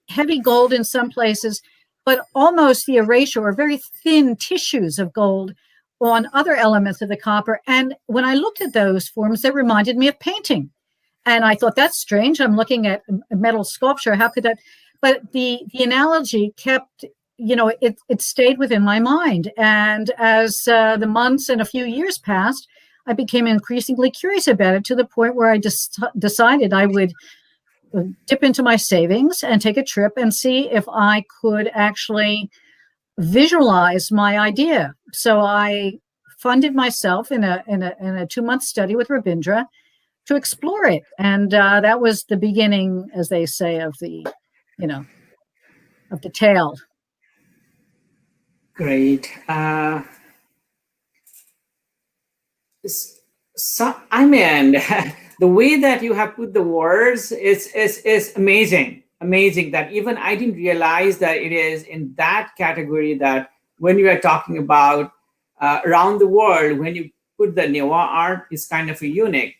heavy gold in some places, but almost the erasure or very thin tissues of gold on other elements of the copper. And when I looked at those forms, they reminded me of painting. And I thought, that's strange. I'm looking at metal sculpture. How could that? But the analogy kept, it stayed within my mind. And as the months and a few years passed, I became increasingly curious about it, to the point where I decided I would dip into my savings and take a trip and see if I could actually visualize my idea. So I funded myself in a 2-month study with Rabindra to explore it, and that was the beginning, as they say, of the tale. Great. So, I mean, the way that you have put the words is amazing. Amazing that even I didn't realize that it is in that category, that when you are talking about around the world, when you put the Newah art is kind of a unique,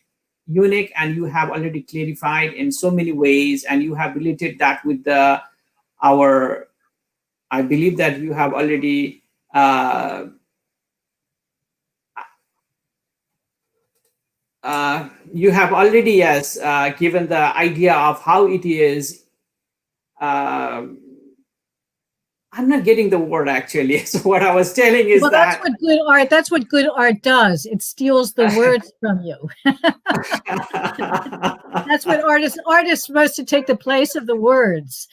and you have already clarified in so many ways, and you have related that with I believe that you have already given the idea of how it is. I'm not getting the word, actually. So what I was telling is that's what good art does. It steals the words from you. That's what art is supposed to take the place of the words.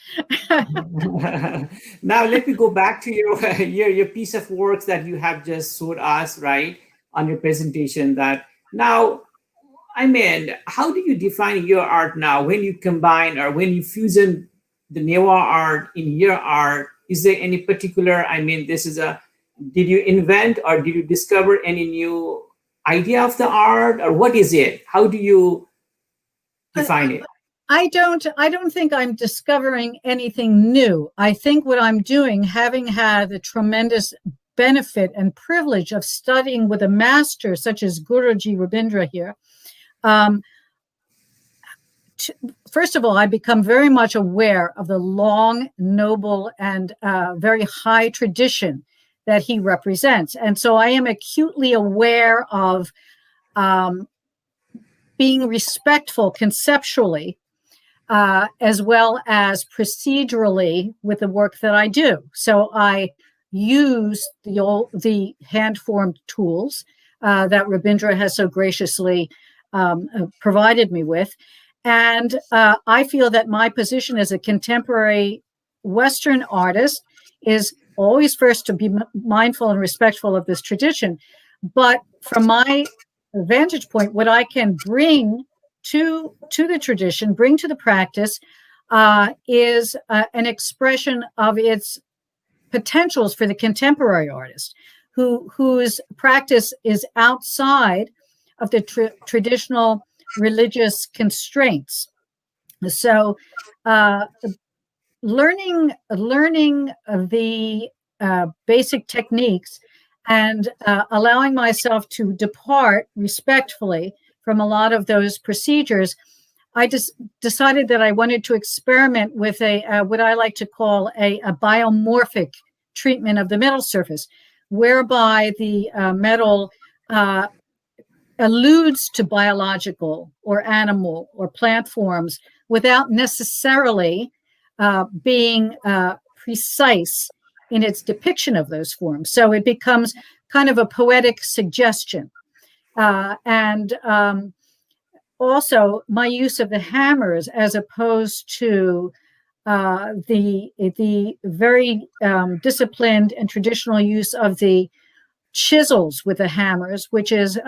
Now let me go back to your piece of work that you have just showed us, right, on your presentation. That now, I mean, how do you define your art now when you combine or when you fusion the Newah art in your art? Is there any particular, did you invent or did you discover any new idea of the art, or what is it? How do you define it? I don't think I'm discovering anything new. I think what I'm doing, having had the tremendous benefit and privilege of studying with a master such as Guruji Rabindra here, first of all, I become very much aware of the long, noble, and very high tradition that he represents. And so I am acutely aware of being respectful conceptually as well as procedurally with the work that I do. So I use the hand-formed tools that Rabindra has so graciously provided me with. And I feel that my position as a contemporary Western artist is always first to be mindful and respectful of this tradition. But from my vantage point, what I can bring to the tradition, bring to the practice, is an expression of its potentials for the contemporary artist, whose practice is outside of the traditional religious constraints. So, learning the basic techniques and allowing myself to depart respectfully from a lot of those procedures, I just decided that I wanted to experiment with what I like to call a biomorphic treatment of the metal surface, whereby the metal alludes to biological or animal or plant forms without necessarily being precise in its depiction of those forms. So it becomes kind of a poetic suggestion. And also my use of the hammers as opposed to the very disciplined and traditional use of the chisels with the hammers, which is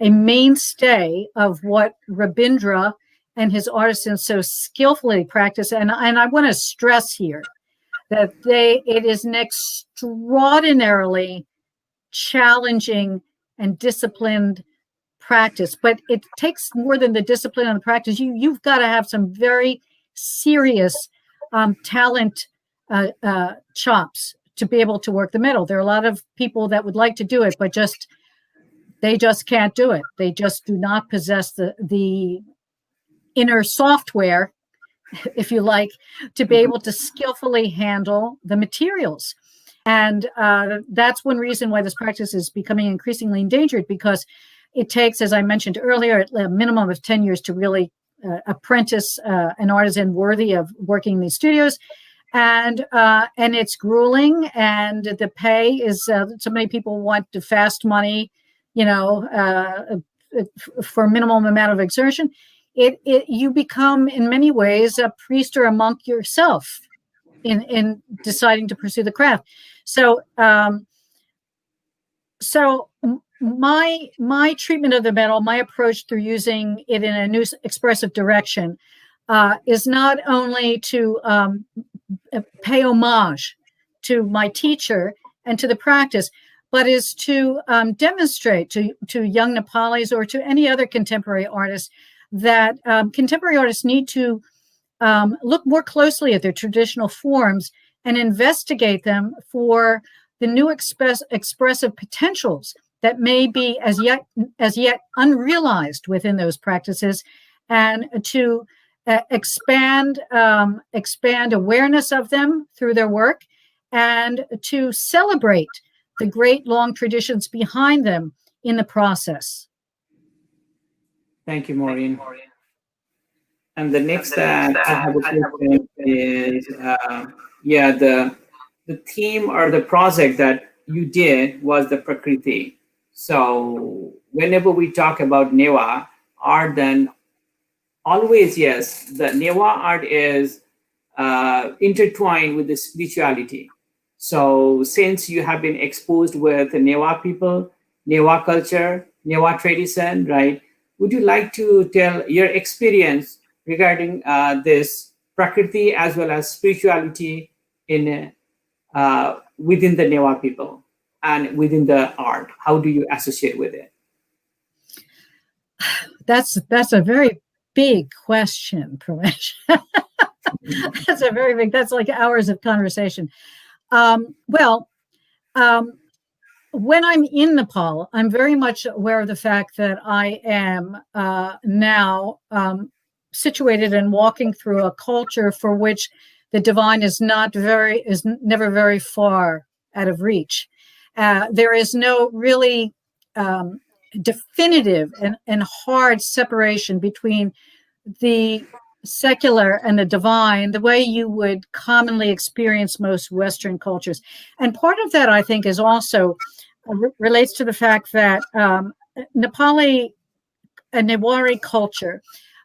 a mainstay of what Rabindra and his artisans so skillfully practice. And I want to stress here that it is an extraordinarily challenging and disciplined practice, but it takes more than the discipline and the practice. You've got to have some very serious talent chops to be able to work the metal. There are a lot of people that would like to do it, but they just can't do it. They just do not possess the inner software, if you like, to be able to skillfully handle the materials. And that's one reason why this practice is becoming increasingly endangered, because it takes, as I mentioned earlier, a minimum of 10 years to really apprentice an artisan worthy of working in these studios. And it's grueling, and the pay is, so many people want the fast money, for a minimum amount of exertion. You become, in many ways, a priest or a monk yourself in deciding to pursue the craft. So, my treatment of the metal, my approach through using it in a new expressive direction, is not only to pay homage to my teacher and to the practice, but is to demonstrate to young Nepalis or to any other contemporary artists that contemporary artists need to look more closely at their traditional forms and investigate them for the new expressive potentials that may be as yet unrealized within those practices, and to expand awareness of them through their work, and to celebrate the great long traditions behind them in the process. Thank you, Maureen. And the next that I have a question is, the theme or the project that you did was the Prakriti. So whenever we talk about Newah art, then always, yes, the Newah art is intertwined with the spirituality. So since you have been exposed with the Newah people, Newah culture, Newah tradition, right? Would you like to tell your experience regarding this Prakriti as well as spirituality in within the Newah people and within the art? How do you associate with it? That's a very big question, Pramesh. That's a very big. That's like hours of conversation. When I'm in Nepal, I'm very much aware of the fact that I am now situated and walking through a culture for which the divine is never very far out of reach. There is no really definitive and hard separation between the secular and the divine the way you would commonly experience most Western cultures. And part of that, I think, is also relates to the fact that Nepali and Newari culture,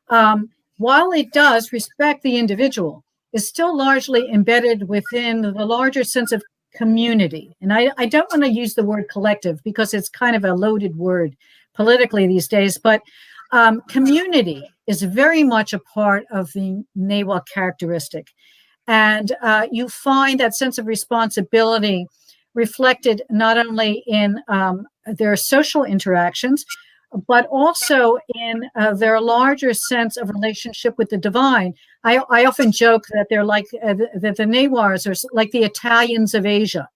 while it does respect the individual, is still largely embedded within the larger sense of community. And I don't want to use the word collective because it's kind of a loaded word politically these days, but community is very much a part of the Newah characteristic. And you find that sense of responsibility reflected not only in their social interactions, but also in their larger sense of relationship with the divine. I often joke that they're like that the Newars are like the Italians of Asia.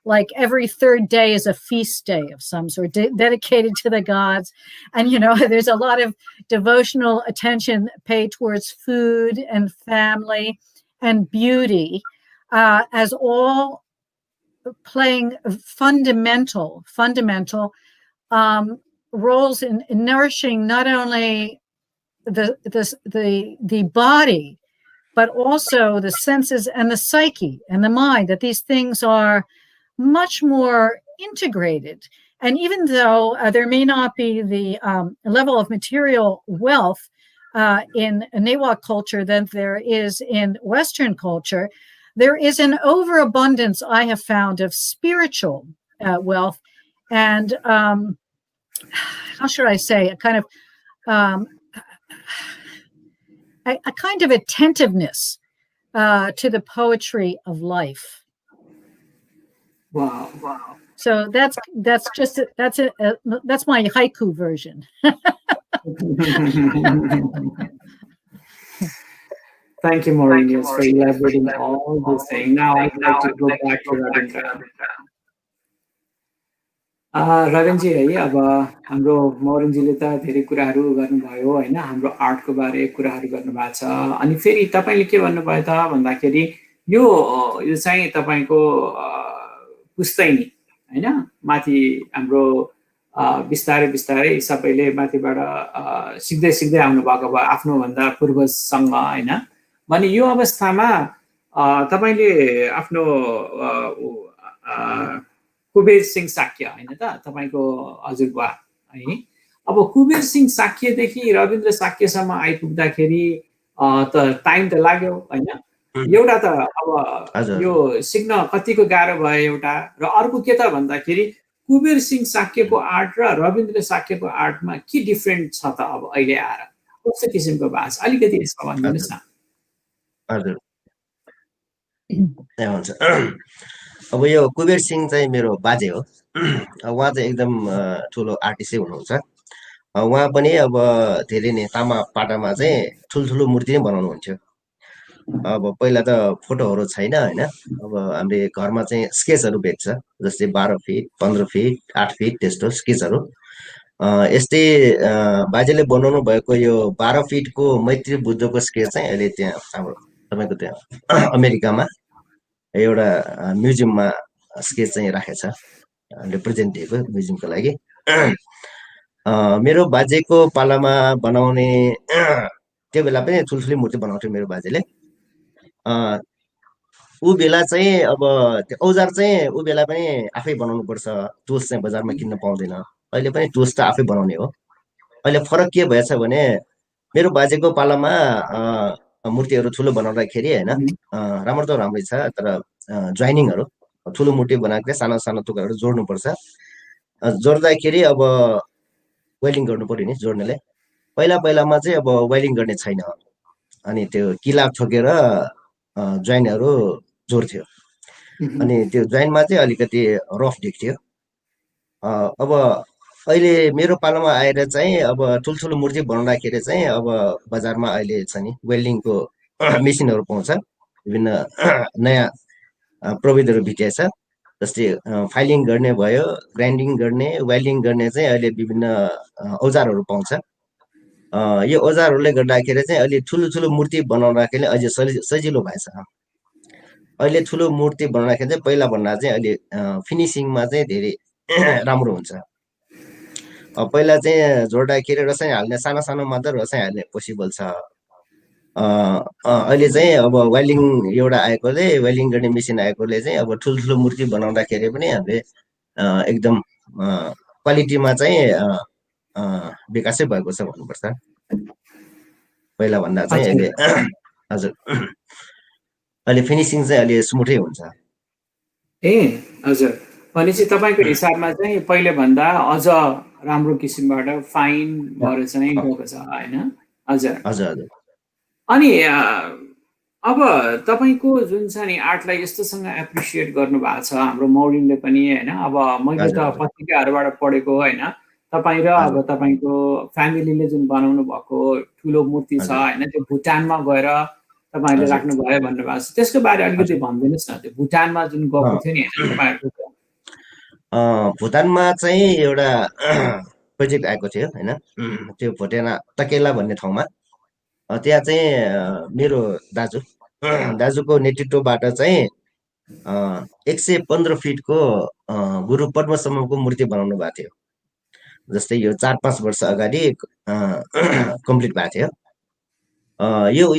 Like every third day is a feast day of some sort, dedicated to the gods. And, there's a lot of devotional attention paid towards food and family and beauty, as all playing fundamental roles in nourishing not only the body, but also the senses and the psyche and the mind, that these things are much more integrated. And even though there may not be the level of material wealth in Newah culture than there is in Western culture, there is an overabundance, I have found, of spiritual wealth and how should I say, a kind of attentiveness to the poetry of life. Wow. So that's my haiku version. Thank you, Maureen, for elaborating all those things. Now I'd like to go back to Ravindra. रविनजी है, अब हाम्रो मौरिनजीले त धेरै कुराहरू गर्नुभयो होइन, हाम्रो आर्टको बारे कुराहरू गर्नुभएको छ। अनि फेरि तपाईँले के भन्नुभयो त भन्दाखेरि यो चाहिँ तपाईँको पुस्तैनी होइन, माथि हाम्रो बिस्तारै बिस्तारै सबैले माथिबाट सिक्दै सिक्दै आउनुभएको भयो आफ्नोभन्दा पूर्वजसँग होइन। भने यो अवस्थामा तपाईँले आफ्नो कुबेर सिंह साक्य होइन त तपाईँको हजुरबुवा है, अब कुबेर सिंह साक्यदेखि रविन्द्र साक्यसम्म आइपुग्दाखेरि त टाइम त लाग्यो होइन। एउटा त अब यो सिक्न कतिको गाह्रो भयो एउटा, र अर्को के त भन्दाखेरि कुबेर सिंह साक्यको आर्ट र रविन्द्र साक्यको आर्टमा के डिफ्रेन्ट छ त अब अहिले आएर, कस्तो किसिमको भाषा, अलिकति यसमा भनिदिनुहोस् न। हजुर हुन्छ। अब यो कुबेर सिंह चाहिँ मेरो बाजे हो। उहाँ चाहिँ एकदम ठुलो आर्टिस्टै हुनुहुन्छ। उहाँ पनि अब धेरै नै तामा पाटामा चाहिँ ठुल्ठुलो मूर्ति नै बनाउनुहुन्थ्यो। अब पहिला त फोटोहरू छैन होइन, अब हामीले घरमा चाहिँ स्केचहरू बेच्छ, जस्तै 12 फिट 15 फिट 8 फिट त्यस्तो स्केचहरू। यस्तै बाजेले बनाउनु भएको यो 12 फिटको मैत्री बुद्धको स्केच चाहिँ अहिले त्यहाँ हाम्रो तपाईँको त्यहाँ अमेरिकामा एउटा म्युजियममा स्केच चाहिँ राखेको छ, रिप्रेजेन्ट दिएको म्युजियमको लागि। मेरो बाजेको पालामा बनाउने त्यो बेला पनि ठुल्ठुली मूर्ति बनाउँथ्यो मेरो बाजेले। ऊ बेला चाहिँ अब त्यो औजार चाहिँ ऊ बेला पनि आफै बनाउनुपर्छ, टुल्स चाहिँ बजारमा किन्न पाउँदैन। अहिले पनि टुल्स त आफै बनाउने हो। अहिले फरक के भएछ भने मेरो बाजेको पालामा मूर्तिहरू ठुलो बनाउँदाखेरि होइन राम्रो त राम्रै छ, तर जोइनिङहरू ठुलो मूर्ति बनाएको सानो सानो टुक्राहरू जोड्नुपर्छ। जोड्दाखेरि अब वेल्डिङ गर्नु पर्यो नि जोड्नेले। पहिलामा चाहिँ अब वेल्डिङ गर्ने छैन, अनि त्यो किला ठोकेर जोइनहरू जोड्थ्यो, अनि त्यो जोइनमा चाहिँ अलिकति रफ देख्थ्यो। अब अहिले मेरो पालामा आएर चाहिँ अब ठुल्ठुलो मूर्ति बनाउँदाखेरि चाहिँ अब बजारमा अहिले छ नि वेल्डिङको मेसिनहरू पाउँछ, विभिन्न नयाँ प्रविधिहरू भिटिएछ। जस्तै फाइलिङ गर्ने भयो, ग्राइन्डिङ गर्ने, वेल्डिङ गर्ने चाहिँ अहिले विभिन्न औजारहरू पाउँछ। यो औजारहरूले गर्दाखेरि चाहिँ अहिले ठुलो मूर्ति बनाउँदाखेरि अझै सजिलो भएछ। अहिले ठुलो मूर्ति बनाउँदाखेरि चाहिँ पहिला भन्दा चाहिँ अहिले फिनिसिङमा चाहिँ धेरै राम्रो हुन्छ। पहिला चाहिँ जोड्दाखेरि रसाई हाल्ने सानो मात्र रसाई हाल्ने पोसिबल छ। अहिले चाहिँ अब वेल्डिङ एउटा आएकोले वेल्डिङ गर्ने मेसिन आएकोले चाहिँ अब ठुल्ठुलो मूर्ति बनाउँदाखेरि पनि हामीले एकदम क्वालिटीमा चाहिँ विकासै भएको छ भन्नुपर्छ। पहिला भन्दा चाहिँ अहिले हजुर अहिले फिनिसिङ चाहिँ अहिले स्मुथै हुन्छ। ए हजुर, भनेपछि तपाईँको हिसाबमा चाहिँ पहिले भन्दा अझ राम्रो किसिमबाट फाइन भएर चाहिँ गएको छ होइन? हजुर हजुर हजुर अनि अब तपाईँको जुन छ नि आर्टलाई यस्तोसँग एप्रिसिएट गर्नुभएको छ हाम्रो मौरिनले पनि होइन। अब मैले त हजुर पत्रिकाहरूबाट पढेको होइन, तपाईँ र अब हजुर तपाईँको फ्यामिलीले जुन बनाउनु भएको ठुलो मूर्ति छ हजुर होइन, त्यो भुटानमा गएर तपाईँहरूले हजुर राख्नुभयो भन्नुभएको छ। त्यसको बारे अलिकति हजुर भनिदिनुहोस् न, त्यो भुटानमा जुन गएको अँ, थियो नि होइन तपाईँहरूको। भुटानमा चाहिँ एउटा प्रोजेक्ट आएको थियो होइन, त्यो भोटेना तकेला भन्ने ठाउँमा। त्यहाँ चाहिँ मेरो दाजुको नेतृत्वबाट चाहिँ 115 फिटको गुरु पद्मसम्मको मूर्ति बनाउनु भएको थियो। जस्तै यो 4-5 वर्ष अगाडि कम्प्लिट भएको थियो।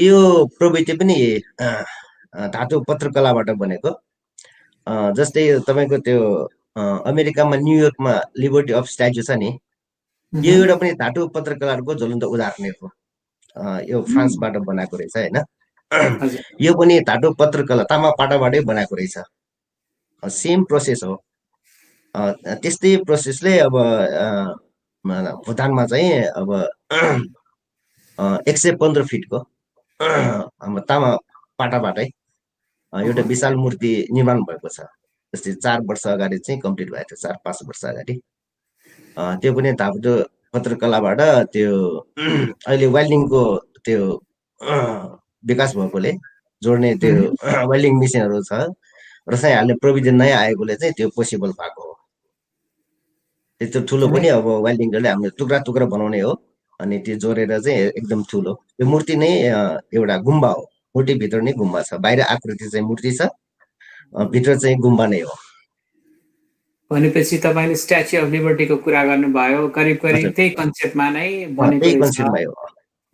यो प्रवृत्ति पनि धातु पत्रकलाबाट बनेको। जस्तै तपाईँको त्यो अमेरिकामा न्युयोर्कमा लिबर्टी अफ स्ट्याचु छ नि, यो एउटा पनि धातु पत्रकलाको ज्वलन्त उदाहरण हो। यो फ्रान्सबाट बनाएको रहेछ होइन। हजुर यो पनि धातु पत्रकला तामापाटाबाटै बनाएको रहेछ। सेम प्रोसेस हो। त्यस्तै प्रोसेसले अब भुटानमा चाहिँ अब 115 फिटको हाम्रो तामापाटाबाटै एउटा विशाल मूर्ति निर्माण भएको छ। जस्तै 4 वर्ष अगाडि चाहिँ कम्प्लिट भएको थियो, 4-5 वर्ष अगाडि। त्यो पनि धातु पत्रकलाबाट त्यो अहिले वेल्डिङको त्यो विकास भएकोले जोड्ने त्यो वेल्डिङ मेसिनहरू छ र चाहिँ हाल्ने प्रविधि नयाँ आएकोले चाहिँ त्यो पोसिबल भएको हो। त्यस्तो ठुलो पनि अब वेल्डिङले हामीले टुक्रा टुक्रा बनाउने हो अनि त्यो जोडेर चाहिँ एकदम ठुलो। त्यो मूर्ति नै एउटा गुम्बा हो। मूर्तिभित्र नै गुम्बा छ, बाहिर आकृति चाहिँ मूर्ति छ, भित्र चाहिँ गुम्बा नै हो। भनेपछि तपाईँले स्ट्याच्यु अफ लिबर्टीको कुरा गर्नुभयो, करिब करिब हजुर त्यही कन्सेप्टमा नै बनेको त्यही रहेछ। कन्सेप्टमा हो।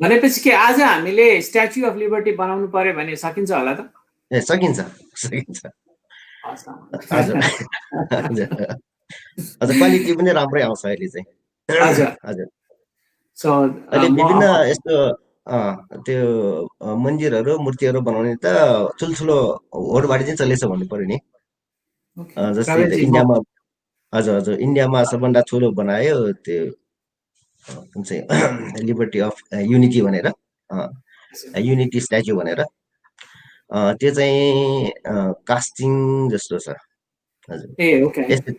भनेपछि के आज हामीले स्ट्याच्यु अफ लिबर्टी बनाउनु पर्यो भने सकिन्छ होला त? सकिन्छ सकिन्छ। हजुर हजुर हजुर क्वालिटी पनि राम्रै आउँछ अहिले चाहिँ। हजुर हजुर सो अहिले म विभिन्न अब यस्तो त्यो मन्दिरहरू मूर्तिहरू बनाउने त ठुल्ठुलो होडबाडी चाहिँ चलेछ भन्नु पर्यो नि। जस्तै प्रवेशजी म इन्डियामा हजुर हजुर इन्डियामा सबभन्दा ठुलो बनायो त्यो कुन चाहिँ लिबर्टी अफ युनिटी भनेर, युनिटी स्ट्याचु भनेर। त्यो चाहिँ कास्टिङ जस्तो छ। हजुर ए ओके यस्तो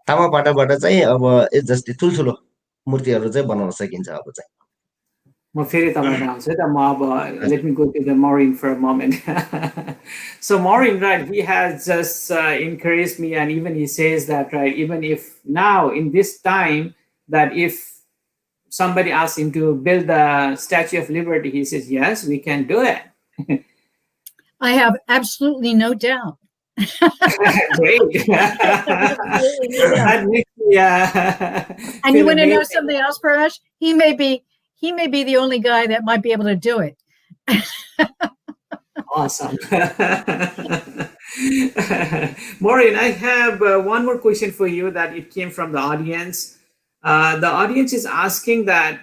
तामापाटाबाट चाहिँ अब जस्तै ठुल्ठुलो मूर्तिहरू चाहिँ बनाउन सकिन्छ अब चाहिँ। म फेरि तपाईँलाई आउँछु है त। म अब हजुर let me go to the Maureen for a moment. So Maureen, right, he has just encouraged me, and even he says that, right, even if now in this time that if somebody asks him to build the Statue of Liberty, he says, yes, we can do it. I have absolutely no doubt. Great. That makes me, And feel you want to know amazing. something else, Parash? He may be the only guy that might be able to do it. Awesome. Maureen, I have one more question for you that it came from the audience. The audience is asking that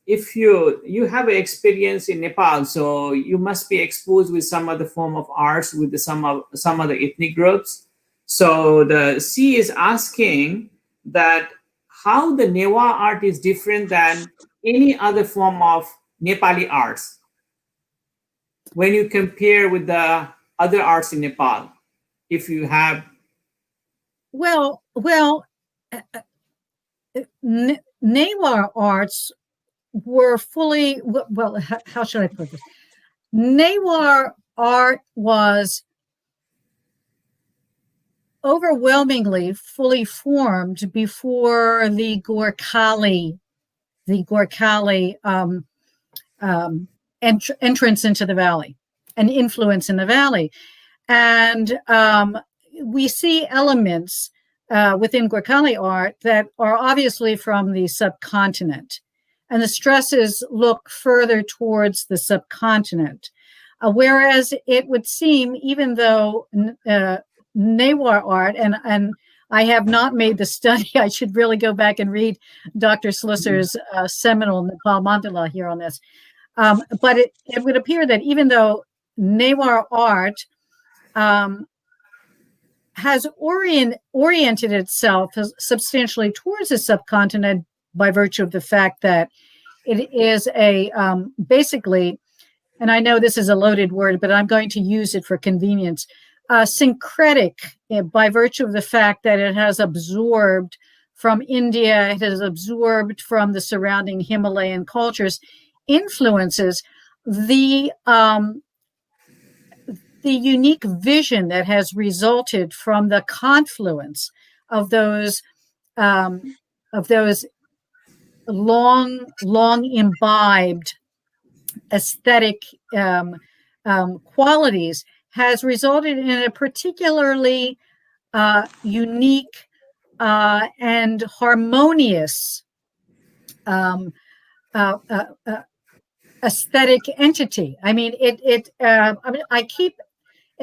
if you have an experience in Nepal, so you must be exposed with some other form of arts with some other ethnic groups. So the C is asking that how the Newah art is different than any other form of Nepali arts when you compare with the other arts in Nepal. If you have Newah arts were fully, well, how should I put this? Newah art was overwhelmingly fully formed before the Gorkhali entrance into the valley and influence in the valley. And we see elements within Gorkhali art that are obviously from the subcontinent. and the stresses look further towards the subcontinent. Whereas it would seem, even though Newah art, and I have not made the study, I should really go back and read Dr. Slisser's seminal Nepal Mandala here on this. But it would appear that even though Newah art has oriented itself substantially towards the subcontinent by virtue of the fact that it is a basically, and I know this is a loaded word, but I'm going to use it for convenience, syncretic by virtue of the fact that it has absorbed from India, it has absorbed from the surrounding Himalayan cultures, influences the unique vision that has resulted from the confluence of those long imbibed aesthetic qualities, has resulted in a particularly unique and harmonious aesthetic entity. I mean,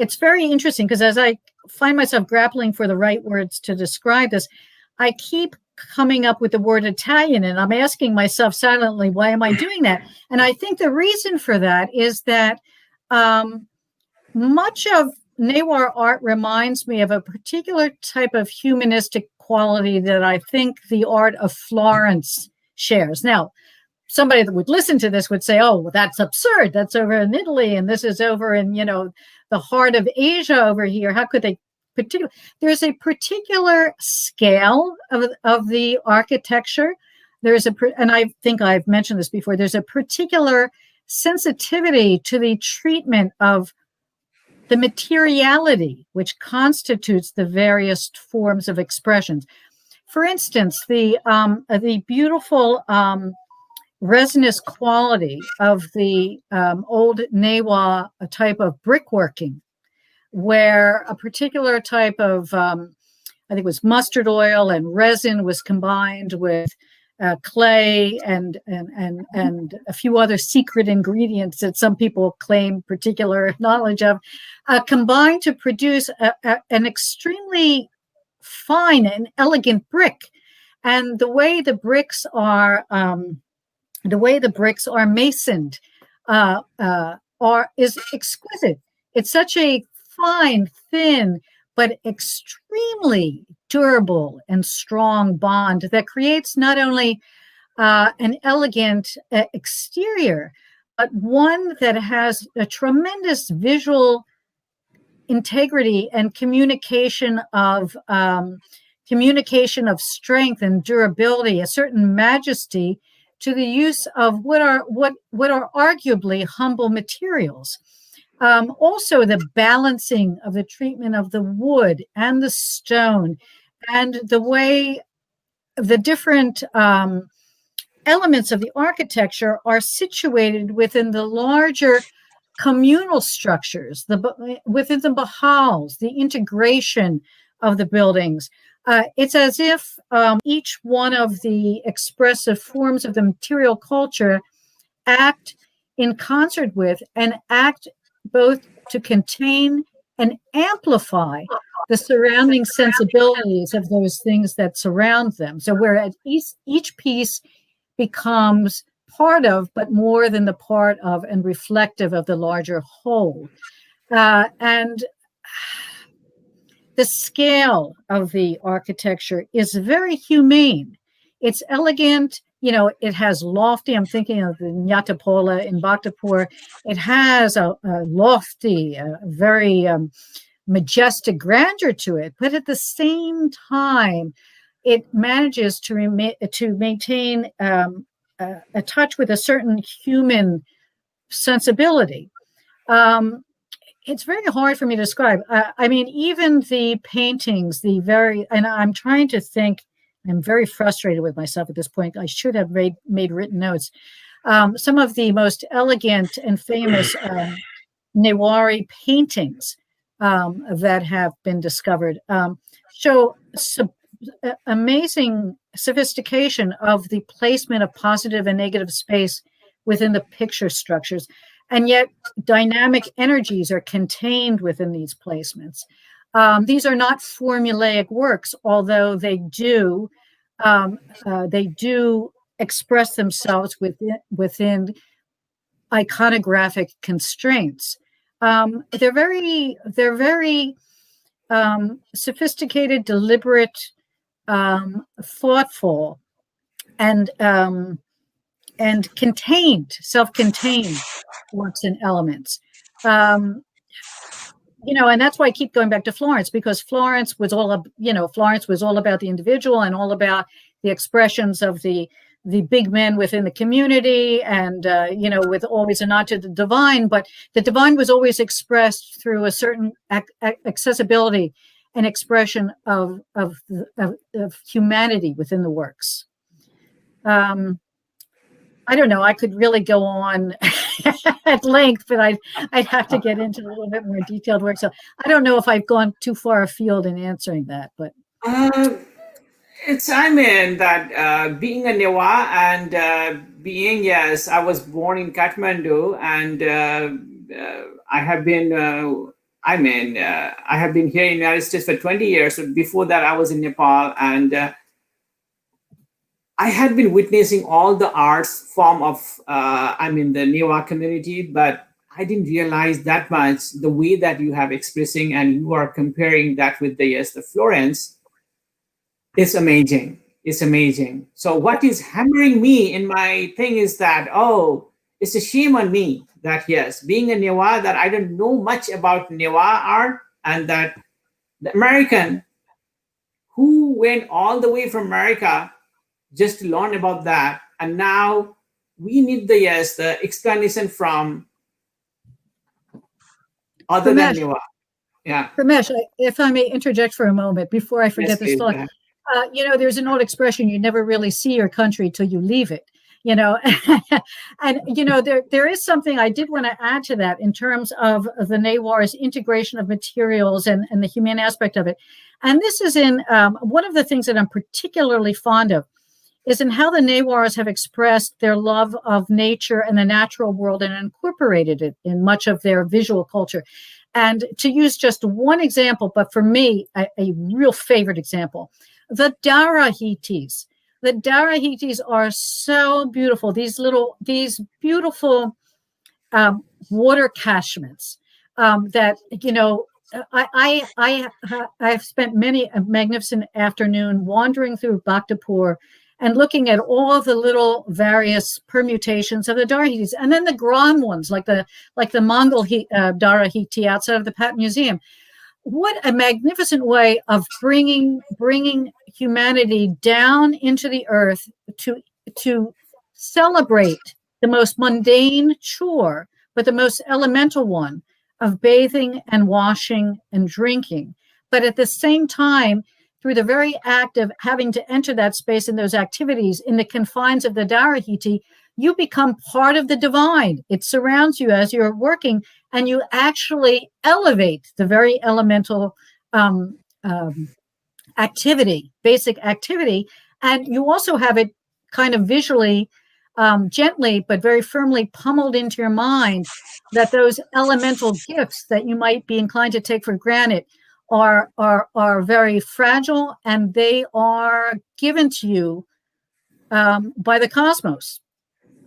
it's very interesting because as I find myself grappling for the right words to describe this, I keep coming up with the word Italian, and I'm asking myself silently, why am I doing that? And I think the reason for that is that much of Newah art reminds me of a particular type of humanistic quality that I think the art of Florence shares. Now, somebody that would listen to this would say, oh, well, that's absurd. That's over in Italy, and this is over in, the heart of Asia over here. How could they there's a particular scale of the architecture. And I think I've mentioned this before, there's a particular sensitivity to the treatment of the materiality which constitutes the various forms of expressions. For instance, the beautiful resinous quality of the old Newah type of brickworking, where a particular type of, I think it was mustard oil and resin was combined with clay and a few other secret ingredients that some people claim particular knowledge of, combined to produce an extremely fine and elegant brick. And the way the bricks are masoned is exquisite. It's such a fine, thin, but extremely durable and strong bond that creates not only an elegant exterior, but one that has a tremendous visual integrity and communication of strength and durability, a certain majesty to the use of what are arguably humble materials. Also, the balancing of the treatment of the wood and the stone, and the way the different elements of the architecture are situated within the larger communal structures, within the bahals, the integration of the buildings. It's as if each one of the expressive forms of the material culture act in concert with and act both to contain and amplify the surrounding sensibilities of those things that surround them. So whereas each piece becomes part of, but more than the part of and reflective of the larger whole. And the scale of the architecture is very humane. It's elegant. It has lofty, I'm thinking of the Nyatapola in Bhaktapur. It has a lofty, very majestic grandeur to it, but at the same time, it manages to maintain a touch with a certain human sensibility. It's very hard for me to describe. I mean, even the paintings, and I'm trying to think, I'm very frustrated with myself at this point. I should have made written notes. Some of the most elegant and famous Newari paintings that have been discovered show amazing sophistication of the placement of positive and negative space within the picture structures. And yet dynamic energies are contained within these placements. These are not formulaic works, although they do express themselves within iconographic constraints. They're very sophisticated, deliberate, thoughtful, and contained, self-contained works and elements. And that's why I keep going back to Florence, because Florence was all about the individual and all about the expressions of the big men within the community, and with always a nod to the divine. But the divine was always expressed through a certain accessibility and expression of humanity within the works. I don't know. I could really go on at length, but I'd have to get into a little bit more detailed work. So I don't know if I've gone too far afield in answering that, but being a Newah and yes, I was born in Kathmandu, and I have been I have been here in the United States for 20 years. So before that, I was in Nepal, and I had been witnessing all the arts form of the Newah community, but I didn't realize that much the way that you have expressing, and you are comparing that with the Florence. It's amazing. It's amazing. So what is hammering me in my thing is that, it's a shame on me that, yes, being a Newah, that I don't know much about Newah art, and that the American who went all the way from America just to learn about that, and now we need the explanation from other than Newah. Yeah. Ramesh, if I may interject for a moment before I forget this thought. There's an old expression: you never really see your country till you leave it. And there is something I did want to add to that in terms of the Newah's integration of materials and the human aspect of it. And this is in one of the things that I'm particularly fond of is in how the Newahs have expressed their love of nature and the natural world and incorporated it in much of their visual culture. And to use just one example, but for me, a real favorite example, the Darahitis. The Darahitis are so beautiful. These beautiful water catchments that, I've spent many a magnificent afternoon wandering through Bhaktapur and looking at all the little various permutations of the Darahitis, and then the grand ones, like the Mongol Darahiti outside of the Pat Museum. What a magnificent way of bringing humanity down into the earth to celebrate the most mundane chore, but the most elemental one of bathing and washing and drinking. But at the same time, through the very act of having to enter that space and those activities in the confines of the Darahiti, you become part of the divine. It surrounds you as you're working, and you actually elevate the very elemental activity, basic activity. And you also have it kind of visually, gently, but very firmly pummeled into your mind that those elemental gifts that you might be inclined to take for granted are very fragile, and they are given to you by the cosmos.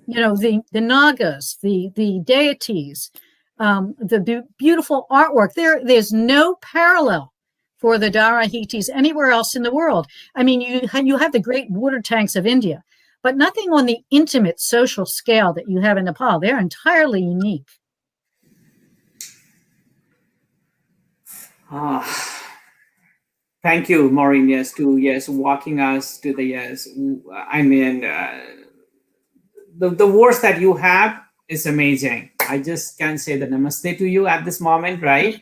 The Nagas, the deities, the beautiful artwork. There's no parallel for the Darahitis anywhere else in the world. I mean, you have the great water tanks of India, but nothing on the intimate social scale that you have in Nepal. They're entirely unique. Thank you, Maureen. Yes, walking us to the the words that you have is amazing. I just can't say the namaste to you at this moment, right?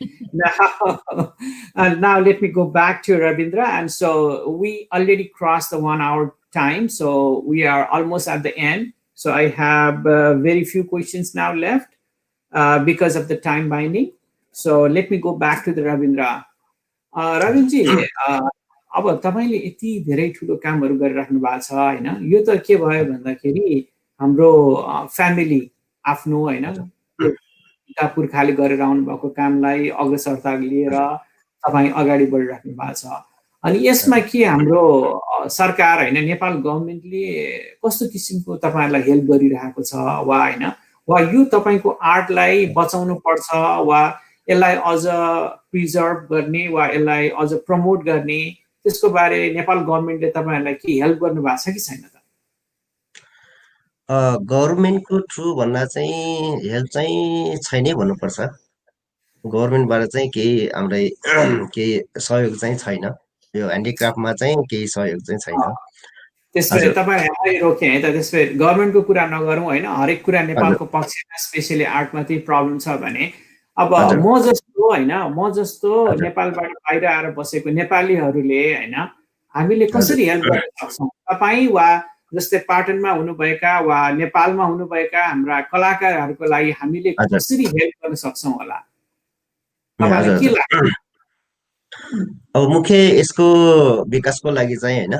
Now let me go back to Ravindra. And so we already crossed the 1 hour time, so we are almost at the end. So I have very few questions now left because of the time binding. So let me go back to the Ravindra. Ravindra, अब तपाईँले यति धेरै ठुलो कामहरू गरिराख्नु भएको छ होइन, यो त के भयो भन्दाखेरि हाम्रो फ्यामिली आफ्नो होइन पिता पुर्खाले गरेर आउनु भएको कामलाई अग्रसरता लिएर तपाईँ अगाडि बढिराख्नु भएको छ। अनि यसमा हजुर के हाम्रो सरकार होइन, नेपाल गभर्मेन्टले कस्तो किसिमको तपाईँहरूलाई हेल्प गरिरहेको छ वा होइन, वा यो तपाईँको आर्टलाई बचाउनु पर्छ वा यसलाई अझ प्रिजर्भ गर्ने वा यसलाई अझ प्रमोट गर्ने, त्यसको बारे नेपाल गभर्मेन्टले तपाईँहरूलाई के हेल्प गर्नु भएको छ कि छैन त? गभर्मेन्टको थ्रु भन्दा चाहिँ हेल्प चाहिँ छैनै भन्नुपर्छ। गभर्मेन्टबाट चाहिँ केही हामीलाई केही सहयोग चाहिँ छैन। यो ह्यान्डिक्राफ्टमा चाहिँ केही सहयोग चाहिँ छैन। त्यसो भए हजुर तपाईँ यहाँलाई रोकेँ है त, त्यसो भए गभर्मेन्टको कुरा नगरौँ होइन, हरेक कुरा हजुर नेपालको पक्षमा स्पेसली आर्टमा त्यही प्रब्लम छ भने अब हजुर म जस्तो होइन, म जस्तो हजुर नेपालबाट बाहिर आएर बसेको नेपालीहरूले होइन, हामीले हजुर कसरी हेल्प गर्न सक्छौँ? तपाईँ वा जस्तै पाटनमा हुनुभएका वा नेपालमा हुनुभएका हाम्रा कलाकारहरूको लागि हामीले हजुर कसरी हेल्प गर्न सक्छौँ होला, हजुर तपाईँलाई के हजुर लाग्छ? अब मुख्य यसको विकासको लागि चाहिँ होइन,